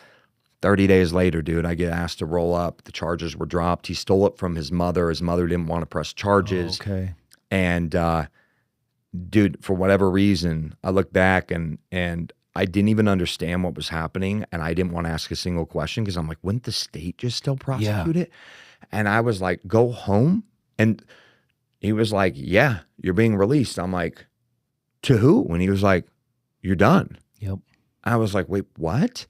30 days later, dude, I get asked to roll up. The charges were dropped. He stole it from his mother. His mother didn't want to press charges. Oh, okay. And dude, for whatever reason, I look back and I didn't even understand what was happening, and I didn't want to ask a single question because I'm like, wouldn't the state just still prosecute it? And I was like, go home? And he was like, yeah, you're being released. I'm like, to who? And he was like, you're done. Yep. I was like, wait, what?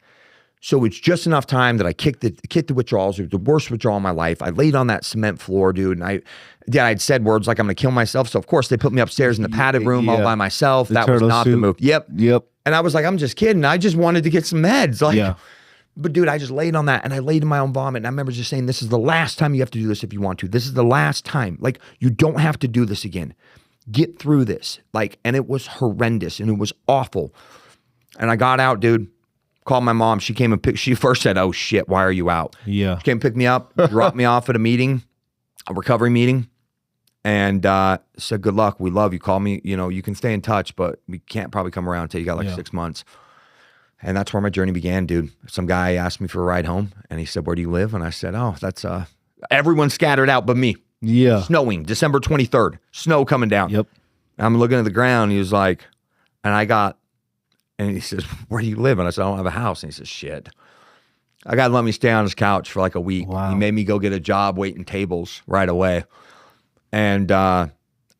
So it's just enough time that I kicked the withdrawals. It was the worst withdrawal of my life. I laid on that cement floor, dude, and I'd said words like I'm gonna kill myself. So of course they put me upstairs in the padded room all by myself. That was not the move. Yep. And I was like, I'm just kidding. I just wanted to get some meds. Like, but dude, I just laid on that, and I laid in my own vomit. And I remember just saying, this is the last time you have to do this if you want to. This is the last time. Like, you don't have to do this again. Get through this. Like, and it was horrendous, and it was awful. And I got out, dude. Called my mom. She came and she first said, oh shit, why are you out? Yeah. She came and picked me up, dropped me off at a meeting, a recovery meeting, and said, good luck. We love you. Call me. You know, you can stay in touch, but we can't probably come around until you got like 6 months. And that's where my journey began, dude. Some guy asked me for a ride home, and he said, where do you live? And I said, oh, that's everyone scattered out but me. Yeah. Snowing, December 23rd. Snow coming down. Yep. And I'm looking at the ground. He was like, and he says, where do you live? And I said, I don't have a house. And he says, shit. I got to let me stay on his couch for like a week. Wow. He made me go get a job waiting tables right away. And I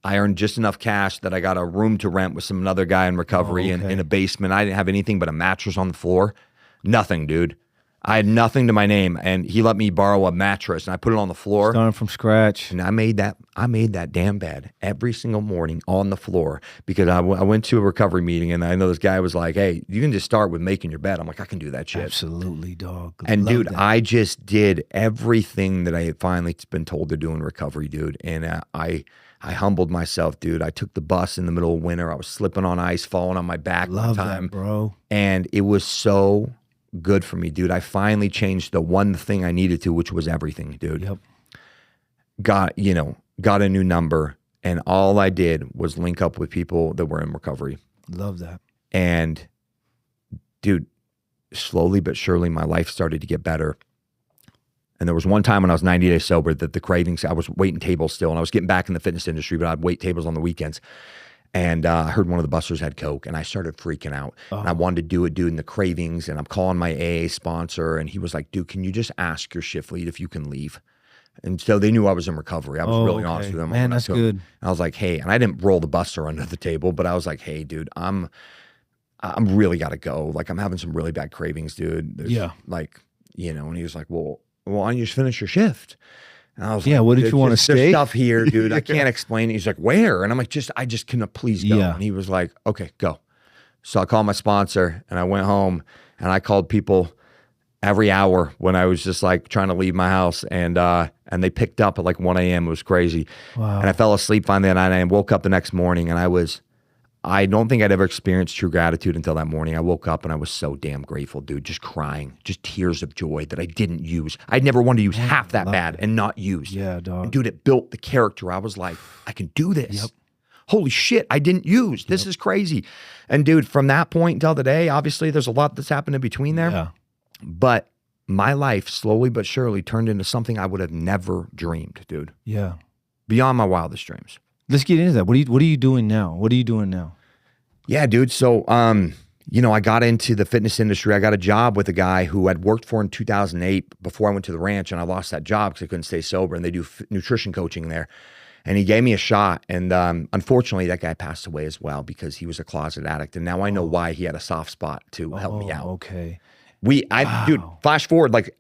earned just enough cash that I got a room to rent with another guy in recovery in a basement. I didn't have anything but a mattress on the floor. Nothing, dude. I had nothing to my name, and he let me borrow a mattress, and I put it on the floor. Starting from scratch. And I made that damn bed every single morning on the floor because I went to a recovery meeting, and I know this guy was like, hey, you can just start with making your bed. I'm like, I can do that shit. Absolutely, dog. And Love dude, that. I just did everything that I had finally been told to do in recovery, dude. And I humbled myself, dude. I took the bus in the middle of winter. I was slipping on ice, falling on my back Love one time. that, bro. And it was so good for me, dude. I finally changed the one thing I needed to, which was everything, dude. Yep. Got a new number, and all I did was link up with people that were in recovery. Love that. And dude, slowly but surely my life started to get better. And there was one time when I was 90 days sober that the cravings, I was waiting tables still, and I was getting back in the fitness industry, but I'd wait tables on the weekends. And I heard one of the busters had Coke, and I started freaking out. Oh. And I wanted to do it, dude, in the cravings, and I'm calling my AA sponsor, and he was like, dude, can you just ask your shift lead if you can leave? And so they knew I was in recovery. I was really honest with them. Man, that's good. I was like, hey, and I didn't roll the buster under the table, but I was like, hey, dude, I'm really got to go. Like, I'm having some really bad cravings, dude. There's like, and he was like, well, why don't you just finish your shift? And I was like, what did you want to stay? There's stuff here, dude. I can't explain it. He's like, where? And I'm like, I just cannot please go. Yeah. And he was like, okay, go. So I called my sponsor, and I went home, and I called people every hour when I was just like trying to leave my house, and they picked up at like 1 a.m. It was crazy. Wow. And I fell asleep finally at 9 a.m. Woke up the next morning, and I don't think I'd ever experienced true gratitude until that morning. I woke up and I was so damn grateful, dude, just crying, just tears of joy that I didn't use. I'd never wanted to use half that bad and not use. Yeah, dog. And dude, it built the character. I was like, I can do this. Yep. Holy shit, I didn't use. This is crazy. And dude, from that point until today, obviously there's a lot that's happened in between there. Yeah. But my life slowly but surely turned into something I would have never dreamed, dude. Yeah. Beyond my wildest dreams. Let's get into that. What are you doing now? What are you doing now? Yeah, dude. So, I got into the fitness industry. I got a job with a guy who I'd worked for in 2008 before I went to the ranch, and I lost that job because I couldn't stay sober, and they do nutrition coaching there. And he gave me a shot, and unfortunately, that guy passed away as well because he was a closet addict, and now I know why he had a soft spot to help me out. Okay. Dude, flash forward, like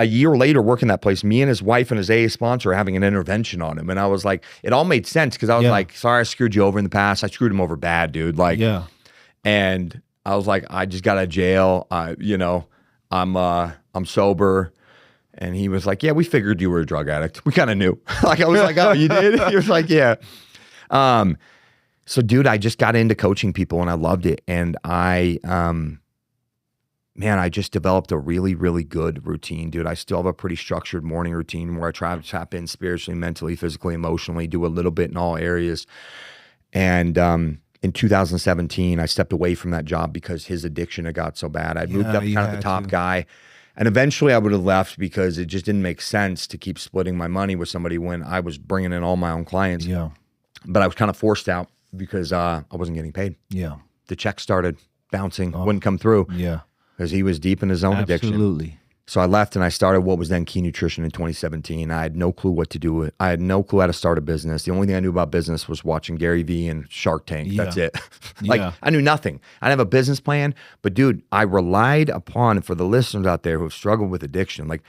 a year later working that place, me and his wife and his AA sponsor are having an intervention on him. And I was like, it all made sense because I was like, sorry, I screwed you over in the past. I screwed him over bad, dude. Like, and I was like, I just got out of jail. You know, I'm sober. And he was like, yeah, we figured you were a drug addict. We kind of knew. Like, I was like, oh, you did? He was like, yeah. So dude, I just got into coaching people and I loved it. And I just developed a really, really good routine, dude. I still have a pretty structured morning routine where I try to tap in spiritually, mentally, physically, emotionally, do a little bit in all areas. And in 2017, I stepped away from that job because his addiction had got so bad. I'd moved up kind of the top guy. And eventually I would have left because it just didn't make sense to keep splitting my money with somebody when I was bringing in all my own clients. Yeah. But I was kind of forced out because I wasn't getting paid. Yeah. The check started bouncing, wouldn't come through. Yeah. Because he was deep in his own addiction. Absolutely. So I left and I started what was then Key Nutrition in 2017. I had no clue what to do with. I had no clue how to start a business. The only thing I knew about business was watching Gary Vee and Shark Tank. That's it. Like I knew nothing. I didn't have a business plan, but dude, I relied upon, for the listeners out there who have struggled with addiction, like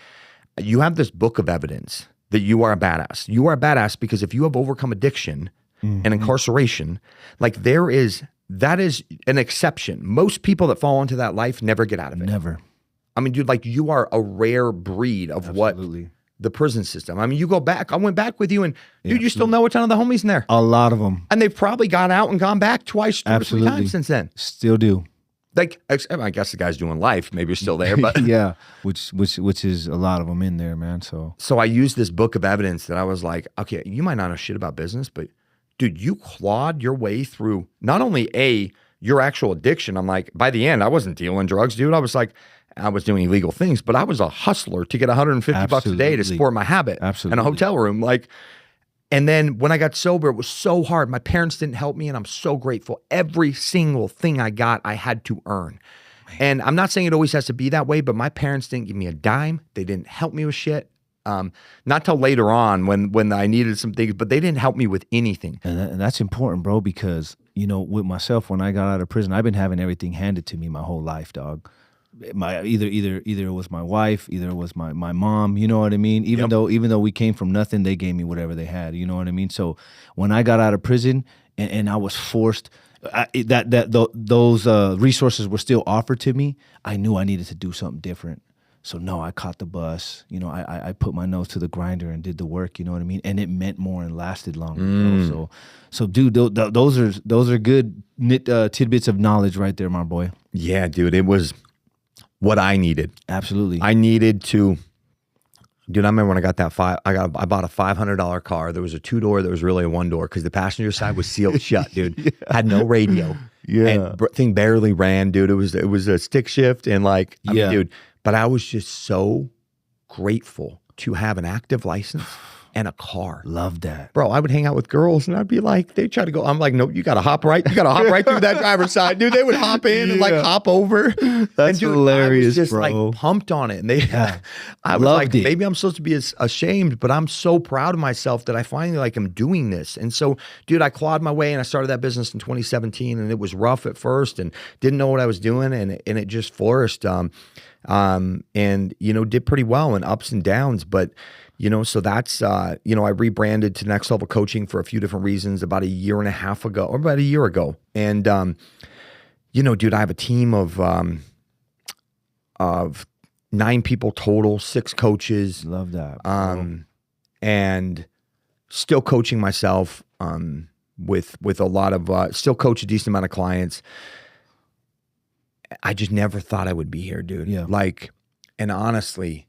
you have this book of evidence that you are a badass. You are a badass because if you have overcome addiction and incarceration, like that is an exception. Most people that fall into that life never get out of it. Never. I mean, dude, like you are a rare breed of what the prison system. I mean, you go back. I went back with you, and dude, you still know a ton of the homies in there. A lot of them, and they've probably gone out and gone back twice, 2 or 3 times since then. Still do. Like, I guess the guy's doing life. Maybe you're still there, but yeah, which is a lot of them in there, man. So I used this book of evidence that I was like, okay, you might not know shit about business, but dude, you clawed your way through not only your actual addiction. I'm like, by the end, I wasn't dealing drugs, dude. I was like, I was doing illegal things, but I was a hustler to get 150 bucks a day to support my habit and a hotel room. Like, and then when I got sober, it was so hard. My parents didn't help me, and I'm so grateful. Every single thing I got, I had to earn. And I'm not saying it always has to be that way, but my parents didn't give me a dime. They didn't help me with shit. Not till later on when I needed some things, but they didn't help me with anything. And that's important, bro, because, you know, with myself, when I got out of prison, I've been having everything handed to me my whole life, dog. Either it was my wife, either it was my mom, you know what I mean? Even though we came from nothing, they gave me whatever they had, you know what I mean? So when I got out of prison and I was forced, those resources were still offered to me, I knew I needed to do something different. So no, I caught the bus, you know, I put my nose to the grinder and did the work, you know what I mean? And it meant more and lasted longer. You know? So dude, those are good tidbits of knowledge right there, my boy. Yeah, dude, it was what I needed. Absolutely. I needed to, dude, I remember when I got that I bought a $500 car. There was a 2-door, there was really a 1-door because the passenger side was sealed shut, dude. Had no radio. Yeah. And thing barely ran, dude. It was a stick shift and like, I mean, dude, but I was just so grateful to have an active license and a car. Love that. Bro, I would hang out with girls and I'd be like, they try to go, I'm like, no, you got to hop right through that driver's side. Dude, they would hop in and like hop over. That's and, dude, hilarious, I was just like pumped on it. And I was like, maybe I'm supposed to be ashamed, but I'm so proud of myself that I finally like am doing this. And so, dude, I clawed my way and I started that business in 2017 and it was rough at first and didn't know what I was doing and it just flourished. And, you know, did pretty well in ups and downs, but you know, so that's, you know, I rebranded to Next Level Coaching for a few different reasons about a year and a half ago, or about a year ago. And, you know, dude, I have a team of 9 people total, 6 coaches. Love that. And still coaching myself, with a lot of, still coach a decent amount of clients. I just never thought I would be here, dude. Yeah. Like, and honestly,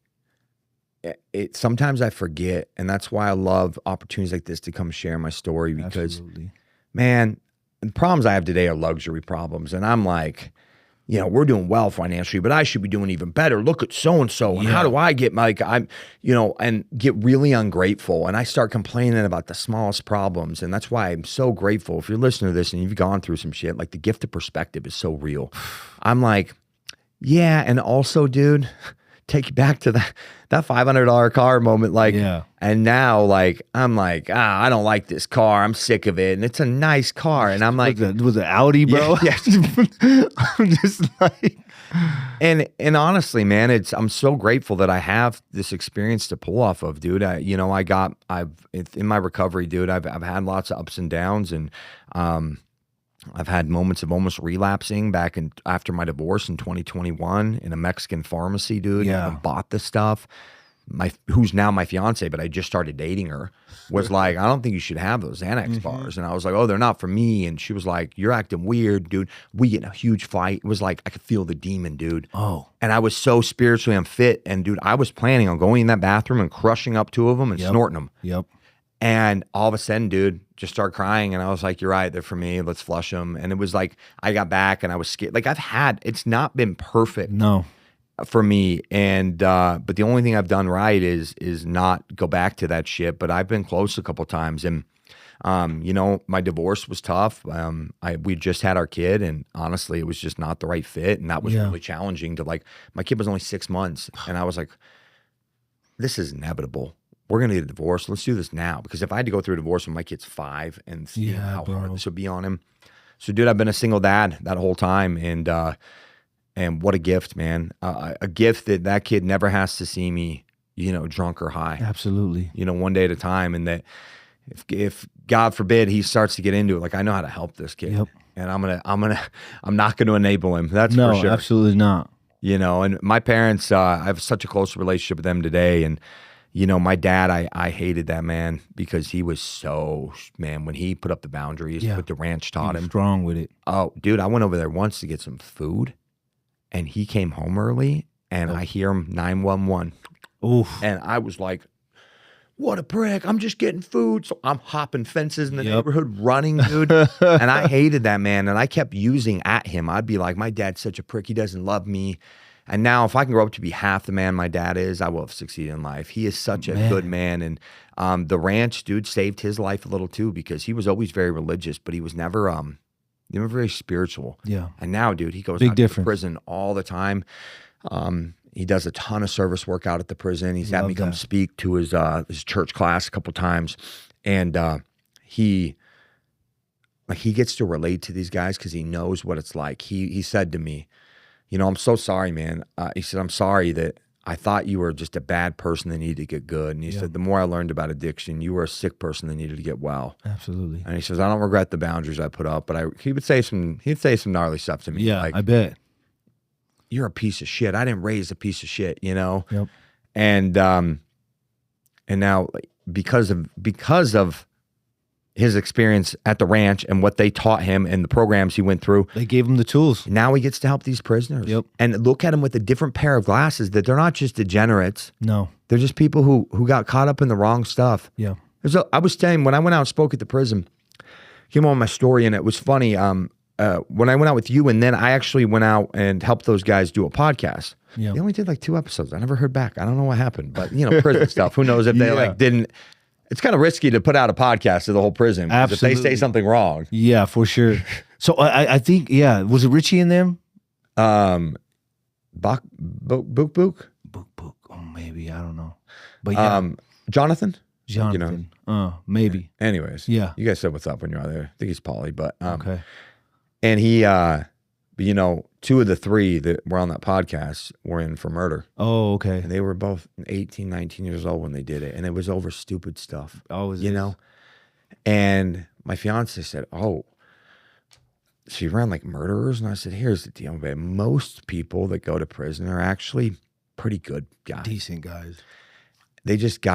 sometimes I forget, and that's why I love opportunities like this to come share my story because, man, the problems I have today are luxury problems, and I'm like, you know, we're doing well financially, but I should be doing even better. Look at so-and-so, and how do I get you know, and get really ungrateful, and I start complaining about the smallest problems, and that's why I'm so grateful. If you're listening to this and you've gone through some shit, like the gift of perspective is so real. I'm like, yeah, and also, dude, take you back to that $500 car moment, like, and now, like, I'm like, I don't like this car. I'm sick of it, and it's a nice car, and I'm like, was it Audi, bro? Yeah. I'm just like, And honestly, man, I'm so grateful that I have this experience to pull off of, dude. In my recovery, dude, I've had lots of ups and downs, and I've had moments of almost relapsing after my divorce in 2021 in a Mexican pharmacy, dude. Yeah. I even bought this stuff. Who's now my fiance, but I just started dating her, was like, I don't think you should have those Xanax bars. And I was like, oh, they're not for me. And she was like, you're acting weird, dude. We get in a huge fight. It was like, I could feel the demon, dude. Oh. And I was so spiritually unfit. And dude, I was planning on going in that bathroom and crushing up 2 of them and snorting them. Yep. And all of a sudden, dude, just started crying. And I was like, you're right, they're for me. Let's flush them. And it was like, I got back and I was scared. Like it's not been perfect. No. For me, and but the only thing I've done right is not go back to that shit. But I've been close a couple times, and my divorce was tough. We just had our kid, and honestly, it was just not the right fit, and that was really challenging. My kid was only 6 months, and I was like, this is inevitable. We're gonna get a divorce. Let's do this now, because if I had to go through a divorce when my kid's 5 and see how hard this would be on him. So, dude, I've been a single dad that whole time, and what a gift, man. A gift that kid never has to see me, drunk or high. Absolutely. One day at a time. And that if God forbid he starts to get into it, like, I know how to help this kid. Yep. And I'm not going to enable him. That's for sure. No, absolutely not. And my parents, I have such a close relationship with them today. And, my dad, I hated that man, because he was when he put up the boundaries, what the ranch taught him. Strong with it. Oh, dude, I went over there once to get some food. And he came home early, and I hear him 911. Oof. And I was like, what a prick. I'm just getting food. So I'm hopping fences in the neighborhood, running, dude. And I hated that man. And I kept using at him. I'd be like, my dad's such a prick. He doesn't love me. And now if I can grow up to be half the man my dad is, I will have succeeded in life. He is such a good man. And the ranch, dude, saved his life a little too, because he was always very religious, but he was never very spiritual. Yeah. And now, dude, he goes Big out difference. to prison all the time. He does a ton of service work out at the prison. He's had me come speak to his church class a couple times. And he gets to relate to these guys because he knows what it's like. He said to me, I'm so sorry, man. He said, I'm sorry that I thought you were just a bad person that needed to get good. And he said, the more I learned about addiction, you were a sick person that needed to get well. Absolutely. And he says, I don't regret the boundaries I put up, but he'd say some gnarly stuff to me. Yeah, like, I bet. You're a piece of shit. I didn't raise a piece of shit, Yep. And now, because of his experience at the ranch and what they taught him and the programs he went through, they gave him the tools. Now he gets to help these prisoners. Yep. And look at him with a different pair of glasses, that they're not just degenerates. No. They're just people who got caught up in the wrong stuff. Yeah. I was saying, when I went out and spoke at the prison, came on my story, and it was funny. When I went out with you, and then I actually went out and helped those guys do a podcast. Yeah. They only did like 2 episodes. I never heard back. I don't know what happened, but prison stuff. Who knows if they didn't. It's kind of risky to put out a podcast to the whole prison. Absolutely. If they say something wrong. Yeah, for sure. So I think, was it Richie in them? Book. Book. Oh, maybe. I don't know. But Jonathan. Maybe. Anyways. Yeah. You guys said what's up when you're out there. I think he's Pauly, but okay. And he 2 of the 3 that were on that podcast were in for murder. Oh, okay. And they were both 18, 19 years old when they did it. And it was over stupid stuff. Always And my fiance said, oh, she ran like murderers. And I said, here's the deal, babe. Most people that go to prison are actually pretty good guys. Decent guys. They just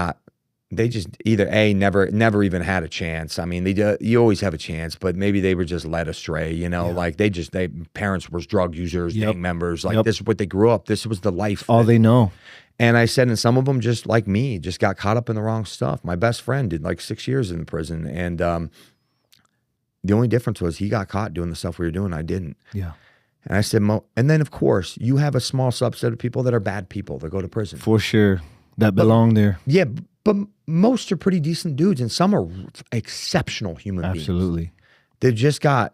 either never even had a chance. I mean, you always have a chance, but maybe they were just led astray, like parents were drug users, gang members, this is what they grew up. This was the life. All they know. And I said, and some of them, just like me, just got caught up in the wrong stuff. My best friend did like 6 years in prison. And the only difference was he got caught doing the stuff we were doing. I didn't. Yeah. And I said, and then of course you have a small subset of people that are bad people that go to prison. For sure. That belong there. Yeah. But most are pretty decent dudes, and some are exceptional human beings. Absolutely. They just got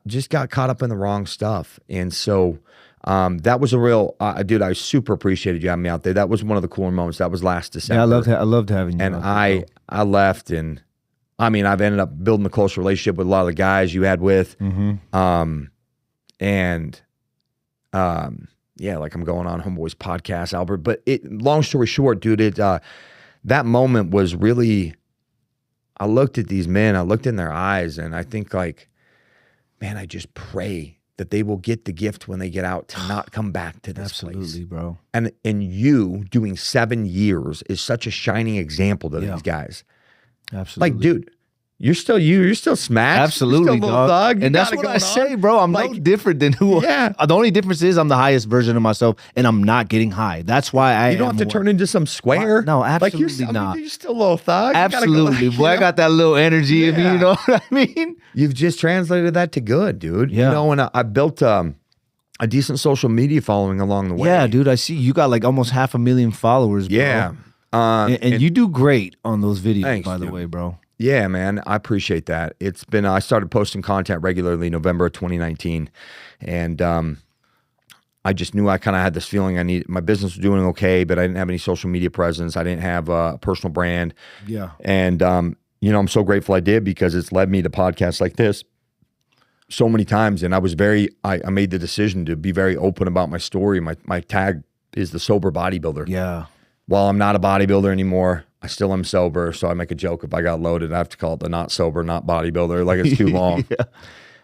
caught up in the wrong stuff. And so that was a real, dude, I super appreciated you having me out there. That was one of the cooler moments. That was last December. Yeah, I loved having you. And I left, and I mean, I've ended up building a close relationship with a lot of the guys you had with. Mm-hmm. yeah, like I'm going on Homeboy's podcast, Albert. But long story short, dude, that moment was really, I looked at these men, I looked in their eyes, and I think like, man, I just pray that they will get the gift when they get out to not come back to this place. Absolutely, bro. And you doing 7 years is such a shining example to these guys. Absolutely. Like, dude, you're still you're still Smaqs. Absolutely, you're still a little dog. thug. You And that's got it what I going say, on. bro. I'm Like, no different than who. Yeah. The only difference is I'm the highest version of myself, and I'm not getting high. That's why you don't have to turn into some square. No, absolutely like you're, not. You're still a little thug. Absolutely, boy. I got that little energy in me. You know what I mean? You've just translated that to good, dude. Yeah. You know, and I built a decent social media following along the way. Yeah, dude. I see you got like almost 500,000 followers, bro. Yeah. And you do great on those videos, Thanks, by the dude. way, bro. Yeah, man, I appreciate that. It's been, I started posting content regularly November of 2019. And I just knew I kind of had this feeling my business was doing okay, but I didn't have any social media presence. I didn't have a personal brand. Yeah. And, you know, I'm so grateful I did because it's led me to podcasts like this so many times. And I was I made the decision to be very open about my story. My tag is the Sober Bodybuilder. Yeah. While I'm not a bodybuilder anymore, I still am sober. So I make a joke if I got loaded, I have to call it the not sober, not bodybuilder. Like it's too long.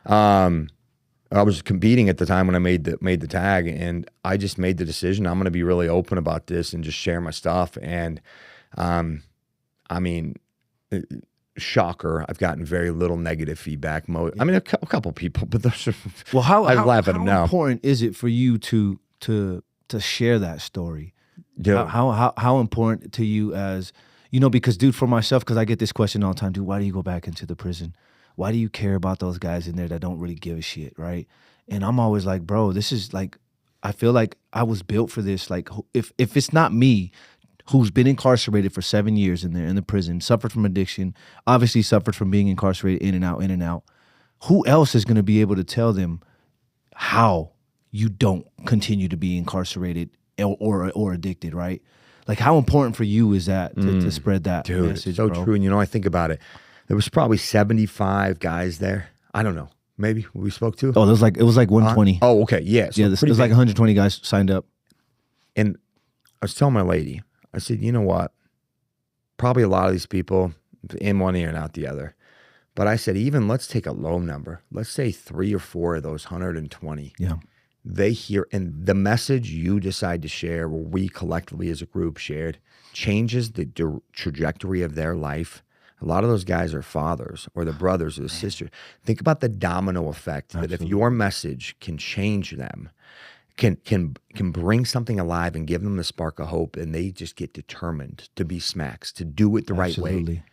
I was competing at the time when I made the tag, and I just made the decision I'm going to be really open about this and just share my stuff. And I mean, shocker, I've gotten very little negative feedback. I mean, a couple people, but those are, Well, I laugh at them now. How important is it for you to share that story? Yeah. How important to you as, you know, because dude, for myself, because I get this question all the time, dude, why do you go back into the prison? Why do you care about those guys in there that don't really give a shit, right? And I'm always like, bro, this is like, I feel like I was built for this. Like, if it's not me, who's been incarcerated for 7 years in there in the prison, suffered from addiction, obviously suffered from being incarcerated in and out, who else is going to be able to tell them how you don't continue to be incarcerated or addicted, right? Like, how important for you is that to spread that message, it's so bro? true. And you know, I think about it. There was probably 75 guys there. I don't know. Maybe we spoke to. Oh, it was like 120. Oh, okay. Yeah. So yeah, it was like 120 guys signed up. And I was telling my lady, I said, you know what? Probably a lot of these people in one ear and out the other. But I said, even let's take a low number. Let's say 3 or 4 of those 120. Yeah. They hear, and the message you decide to share, or we collectively as a group shared, changes the trajectory of their life. A lot of those guys are fathers or the brothers or the sisters. Think about the domino effect that if your message can change them, can bring something alive and give them the spark of hope, and they just get determined to be Smaqs, to do it the right way.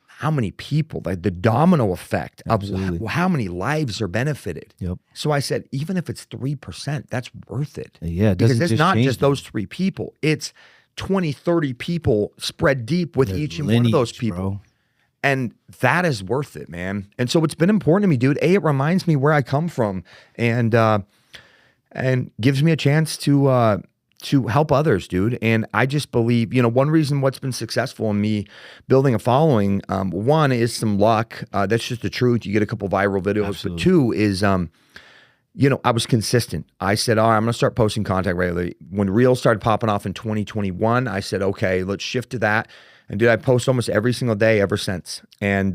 How many people, like the domino effect of how many lives are benefited. Yep. So I said, even if it's 3%, that's worth it. Yeah, because it's not just them. those 3 people. It's 20, 30 people spread deep with each and one of those people. Bro. And that is worth it, man. And so it's been important to me, dude. It reminds me where I come from, and gives me a chance to help others, dude. And I just believe, you know, one reason what's been successful in me building a following, one is some luck. That's just the truth. You get a couple viral videos. Absolutely. But 2 is, you know, I was consistent. I said, all right, I'm going to start posting content regularly. When Reels started popping off in 2021, I said, okay, let's shift to that. And dude, I post almost every single day ever since. And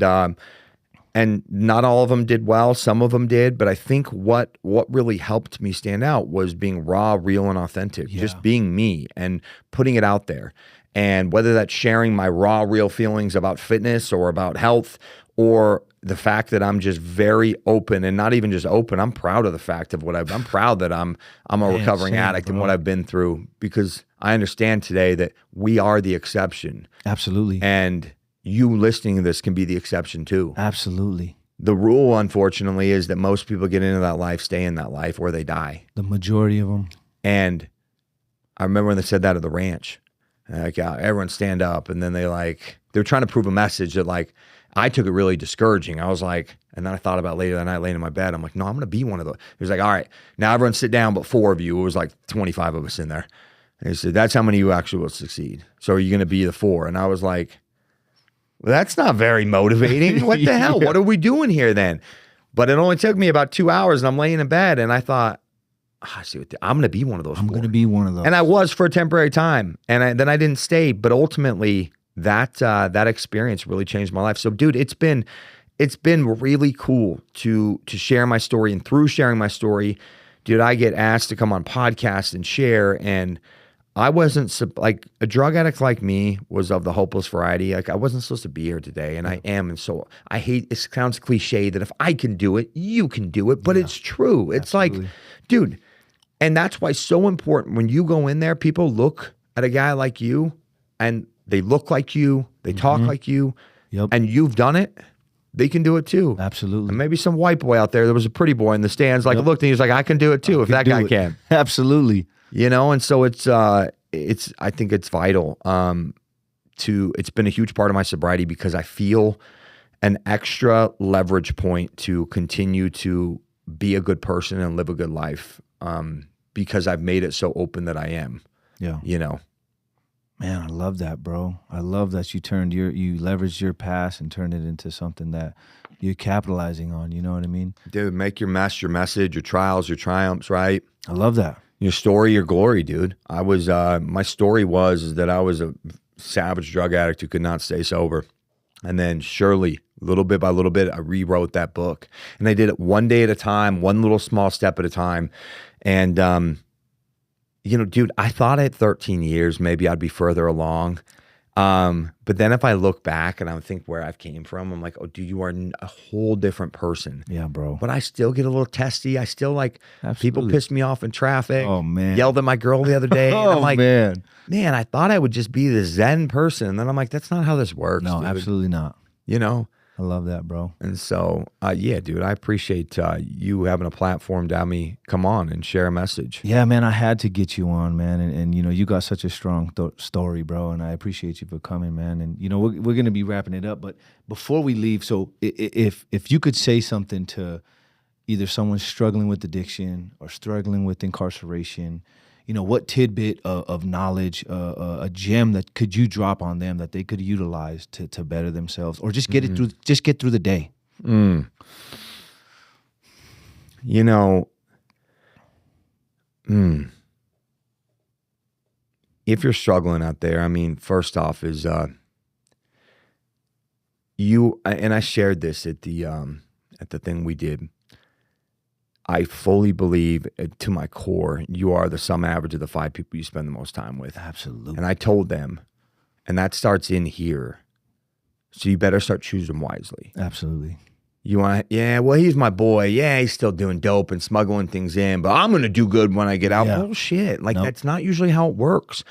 not all of them did well. Some of them did. But I think what really helped me stand out was being raw, real, and authentic. Yeah. Just being me and putting it out there. And whether that's sharing my raw, real feelings about fitness or about health, or the fact that I'm just very open, and not even just open, I'm proud of the fact of what I'm proud that I'm a recovering addict and what I've been through, because I understand today that we are the exception. Absolutely. And you listening to this can be the exception too. Absolutely. The rule, unfortunately, is that most people get into that life, stay in that life, or they die. The majority of them. And I remember when they said that at the ranch, like, everyone stand up, and then they're trying to prove a message that, like, I took it really discouraging. I was like, and then I thought about later that night laying in my bed, I'm like, no, I'm going to be one of those. He was like, all right, now everyone sit down, but 4 of you. It was like 25 of us in there. And he said, that's how many of you actually will succeed. So are you going to be the 4? And I was like, well, that's not very motivating. What the hell? What are we doing here then? But it only took me about 2 hours, and I'm laying in bed, and I thought, I see what I'm going to be one of those. I'm going to be one of those. And I was for a temporary time, and then I didn't stay. But ultimately, that experience really changed my life. So, dude, it's been really cool to share my story, and through sharing my story, dude, I get asked to come on podcasts and share. And I wasn't like a drug addict like me was of the hopeless variety. Like I wasn't supposed to be here today, and I am. And so I hate. It sounds cliche that if I can do it, you can do it, but it's true. It's absolutely. like, dude. And that's why it's so important when you go in there, people look at a guy like you and they look like you, they talk like you, and you've done it, they can do it too. Absolutely. And maybe some white boy out there, there was a pretty boy in the stands, like looked and he was like, I can do it too if that guy can. Absolutely. You know, and so it's I think it's vital it's been a huge part of my sobriety because I feel an extra leverage point to continue to be a good person and live a good life. Because I've made it so open that I am. Yeah. You know. Man, I love that, bro. I love that you leveraged your past and turned it into something that you're capitalizing on. You know what I mean? Dude, make your mess your message, your trials, your triumphs, right? I love that. Your story, your glory, dude. I was, my story was that I was a savage drug addict who could not stay sober. And then surely, little bit by little bit, I rewrote that book. And I did it one day at a time, one little small step at a time. And, you know, dude, I thought at 13 years, maybe I'd be further along. But then if I look back and I think where I've came from, I'm like, oh, dude, you are a whole different person. Yeah, bro. But I still get a little testy. I still like, people piss me off in traffic. Oh, man. Yelled at my girl the other day. And I'm like, man, I thought I would just be the Zen person. And then I'm like, that's not how this works. No, dude. absolutely not. You know? I love that, bro. And so, yeah, dude, I appreciate you having a platform to have me come on and share a message. Yeah, man, I had to get you on, man. And you know, you got such a strong story, bro. And I appreciate you for coming, man. And, you know, we're going to be wrapping it up. But before we leave, so if you could say something to either someone struggling with addiction or struggling with incarceration, you know, what tidbit of knowledge, a gem that could you drop on them that they could utilize to better themselves, or just get it through, just get through the day? You know, if you're struggling out there, I mean, first off is you, and I shared this at the thing we did. I fully believe to my core, you are the sum average of the 5 people you spend the most time with. Absolutely. And I told them, and that starts in here. So you better start choosing wisely. Absolutely. You want to, yeah, well, he's my boy. Yeah, he's still doing dope and smuggling things in, but I'm going to do good when I get out. Yeah. Bullshit. Like, that's not usually how it works.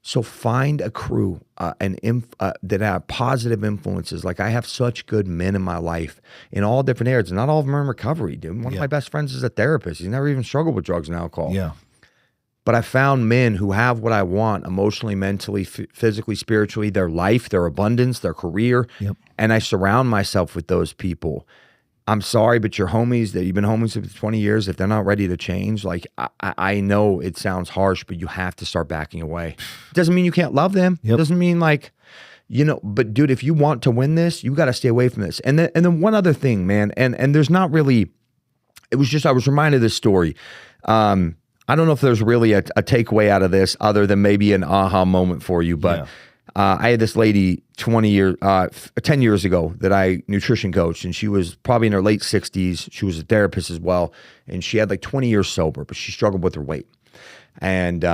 So find a crew that have positive influences. Like I have such good men in my life in all different areas. Not all of them are in recovery, dude. One of my best friends is a therapist. He's never even struggled with drugs and alcohol. Yeah. But I found men who have what I want emotionally, mentally, physically, spiritually, their life, their abundance, their career. Yep. And I surround myself with those people. I'm sorry, but your homies that you've been homies with for 20 years, if they're not ready to change, like I know it sounds harsh, but you have to start backing away. It doesn't mean you can't love them. It doesn't mean like, you know, but dude, if you want to win this, you got to stay away from this. And then one other thing, man, and there's not really, it was just, I was reminded of this story. I don't know if there's really a takeaway out of this other than maybe an aha moment for you, but I had this lady 10 years ago that I nutrition coached, and she was probably in her late 60s. She was a therapist as well, and she had like 20 years sober, but she struggled with her weight. And,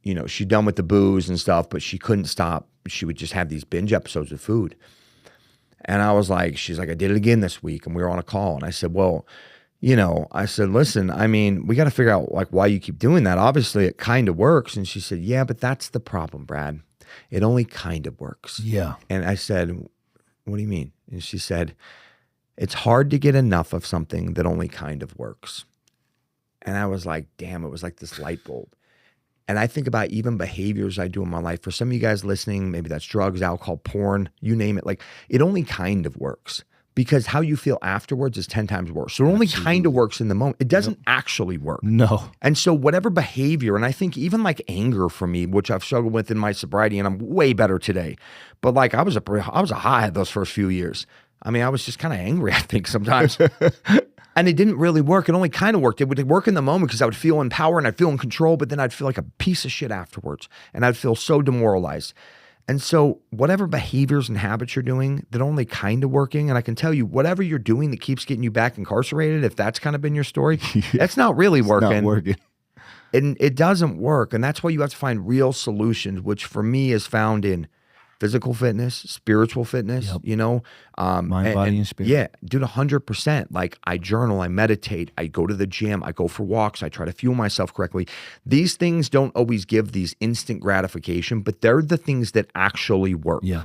you know, she'd done with the booze and stuff, but she couldn't stop. She would just have these binge episodes of food. And I was like, she's like, I did it again this week, and we were on a call. And I said, well, you know, I said, listen, I mean, we got to figure out like why you keep doing that. Obviously, it kind of works. And she said, yeah, but that's the problem, Brad. It only kind of works. Yeah. And I said, what do you mean? And she said, it's hard to get enough of something that only kind of works. And I was like, damn, it was like this light bulb. And I think about even behaviors I do in my life. For some of you guys listening, maybe that's drugs, alcohol, porn, you name it. Like it only kind of works. Because how you feel afterwards is 10 times worse. So it only kind of works in the moment. It doesn't actually work. No. And so whatever behavior, and I think even like anger for me, which I've struggled with in my sobriety, and I'm way better today. But like I was a hothead those first few years. I mean, I was just kind of angry, I think, sometimes. And it didn't really work. It only kind of worked. It would work in the moment because I would feel in power and I'd feel in control, but then I'd feel like a piece of shit afterwards. And I'd feel so demoralized. And so whatever behaviors and habits you're doing that are only kind of working, and I can tell you, whatever you're doing that keeps getting you back incarcerated, if that's kind of been your story, that's not really working. Not working. And it doesn't work. And that's why you have to find real solutions, which for me is found in physical fitness, spiritual fitness, you know. Mind, body, and spirit. Yeah, dude, 100%. Like I journal, I meditate, I go to the gym, I go for walks, I try to fuel myself correctly. These things don't always give these instant gratification, but they're the things that actually work. Yeah.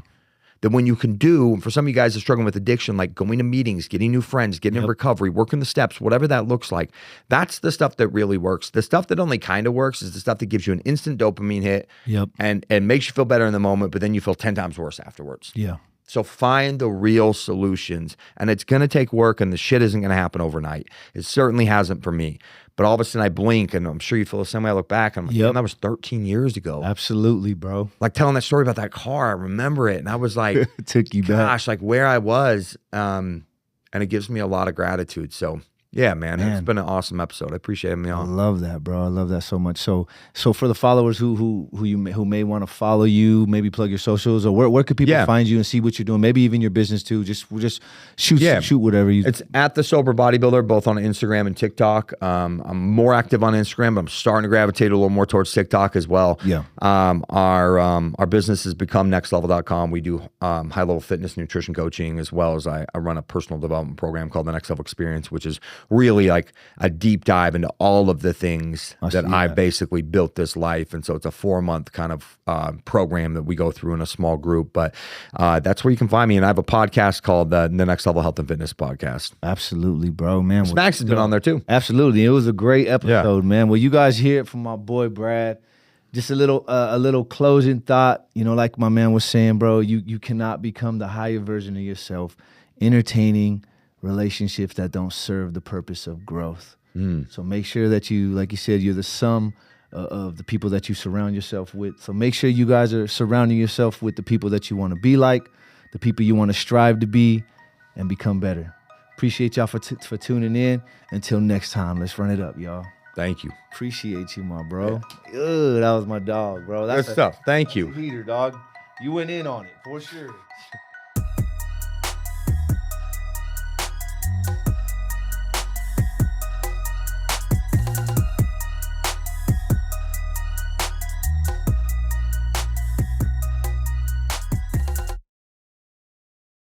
That when you can do, for some of you guys that are struggling with addiction, like going to meetings, getting new friends, getting in recovery, working the steps, whatever that looks like, that's the stuff that really works. The stuff that only kind of works is the stuff that gives you an instant dopamine hit and makes you feel better in the moment, but then you feel 10 times worse afterwards. Yeah. So find the real solutions, and it's going to take work, and the shit isn't going to happen overnight. It certainly hasn't for me. But all of a sudden I blink, and I'm sure you feel the same way. I look back, and I'm like, man, that was 13 years ago. Absolutely, bro. Like telling that story about that car, I remember it, and I was like, it took you back. Gosh, like where I was, and it gives me a lot of gratitude. So yeah, man, it's been an awesome episode. I appreciate me I on. love that, bro. I love that so much. So for the followers who may want to follow you, maybe plug your socials, or where could people find you and see what you're doing? Maybe even your business too. Just shoot whatever you. It's at the Sober Bodybuilder, both on Instagram and TikTok. I'm more active on Instagram, but I'm starting to gravitate a little more towards TikTok as well. Yeah. Our business has become nextlevel.com. We do high level fitness, nutrition coaching, as well as I run a personal development program called the Next Level Experience, which is really like a deep dive into all of the things that I basically built this life. And so it's a 4-month kind of program that we go through in a small group, but that's where you can find me. And I have a podcast called the Next Level Health and Fitness Podcast. Absolutely, bro, man. Smaqs has been on there too. Absolutely. It was a great episode, man. Well, you guys hear it from my boy, Brad. Just a little closing thought, you know, like my man was saying, bro, you cannot become the higher version of yourself entertaining relationships that don't serve the purpose of growth. So make sure that you, like you said, you're the sum of the people that you surround yourself with. So make sure you guys are surrounding yourself with the people that you want to be like, the people you want to strive to be, and become better. Appreciate y'all for tuning in. Until next time, let's run it up, y'all. Thank you. Appreciate you, my bro. Ugh, that was my dog, bro. That's good stuff. Thank you. Heater, dog. You went in on it, for sure.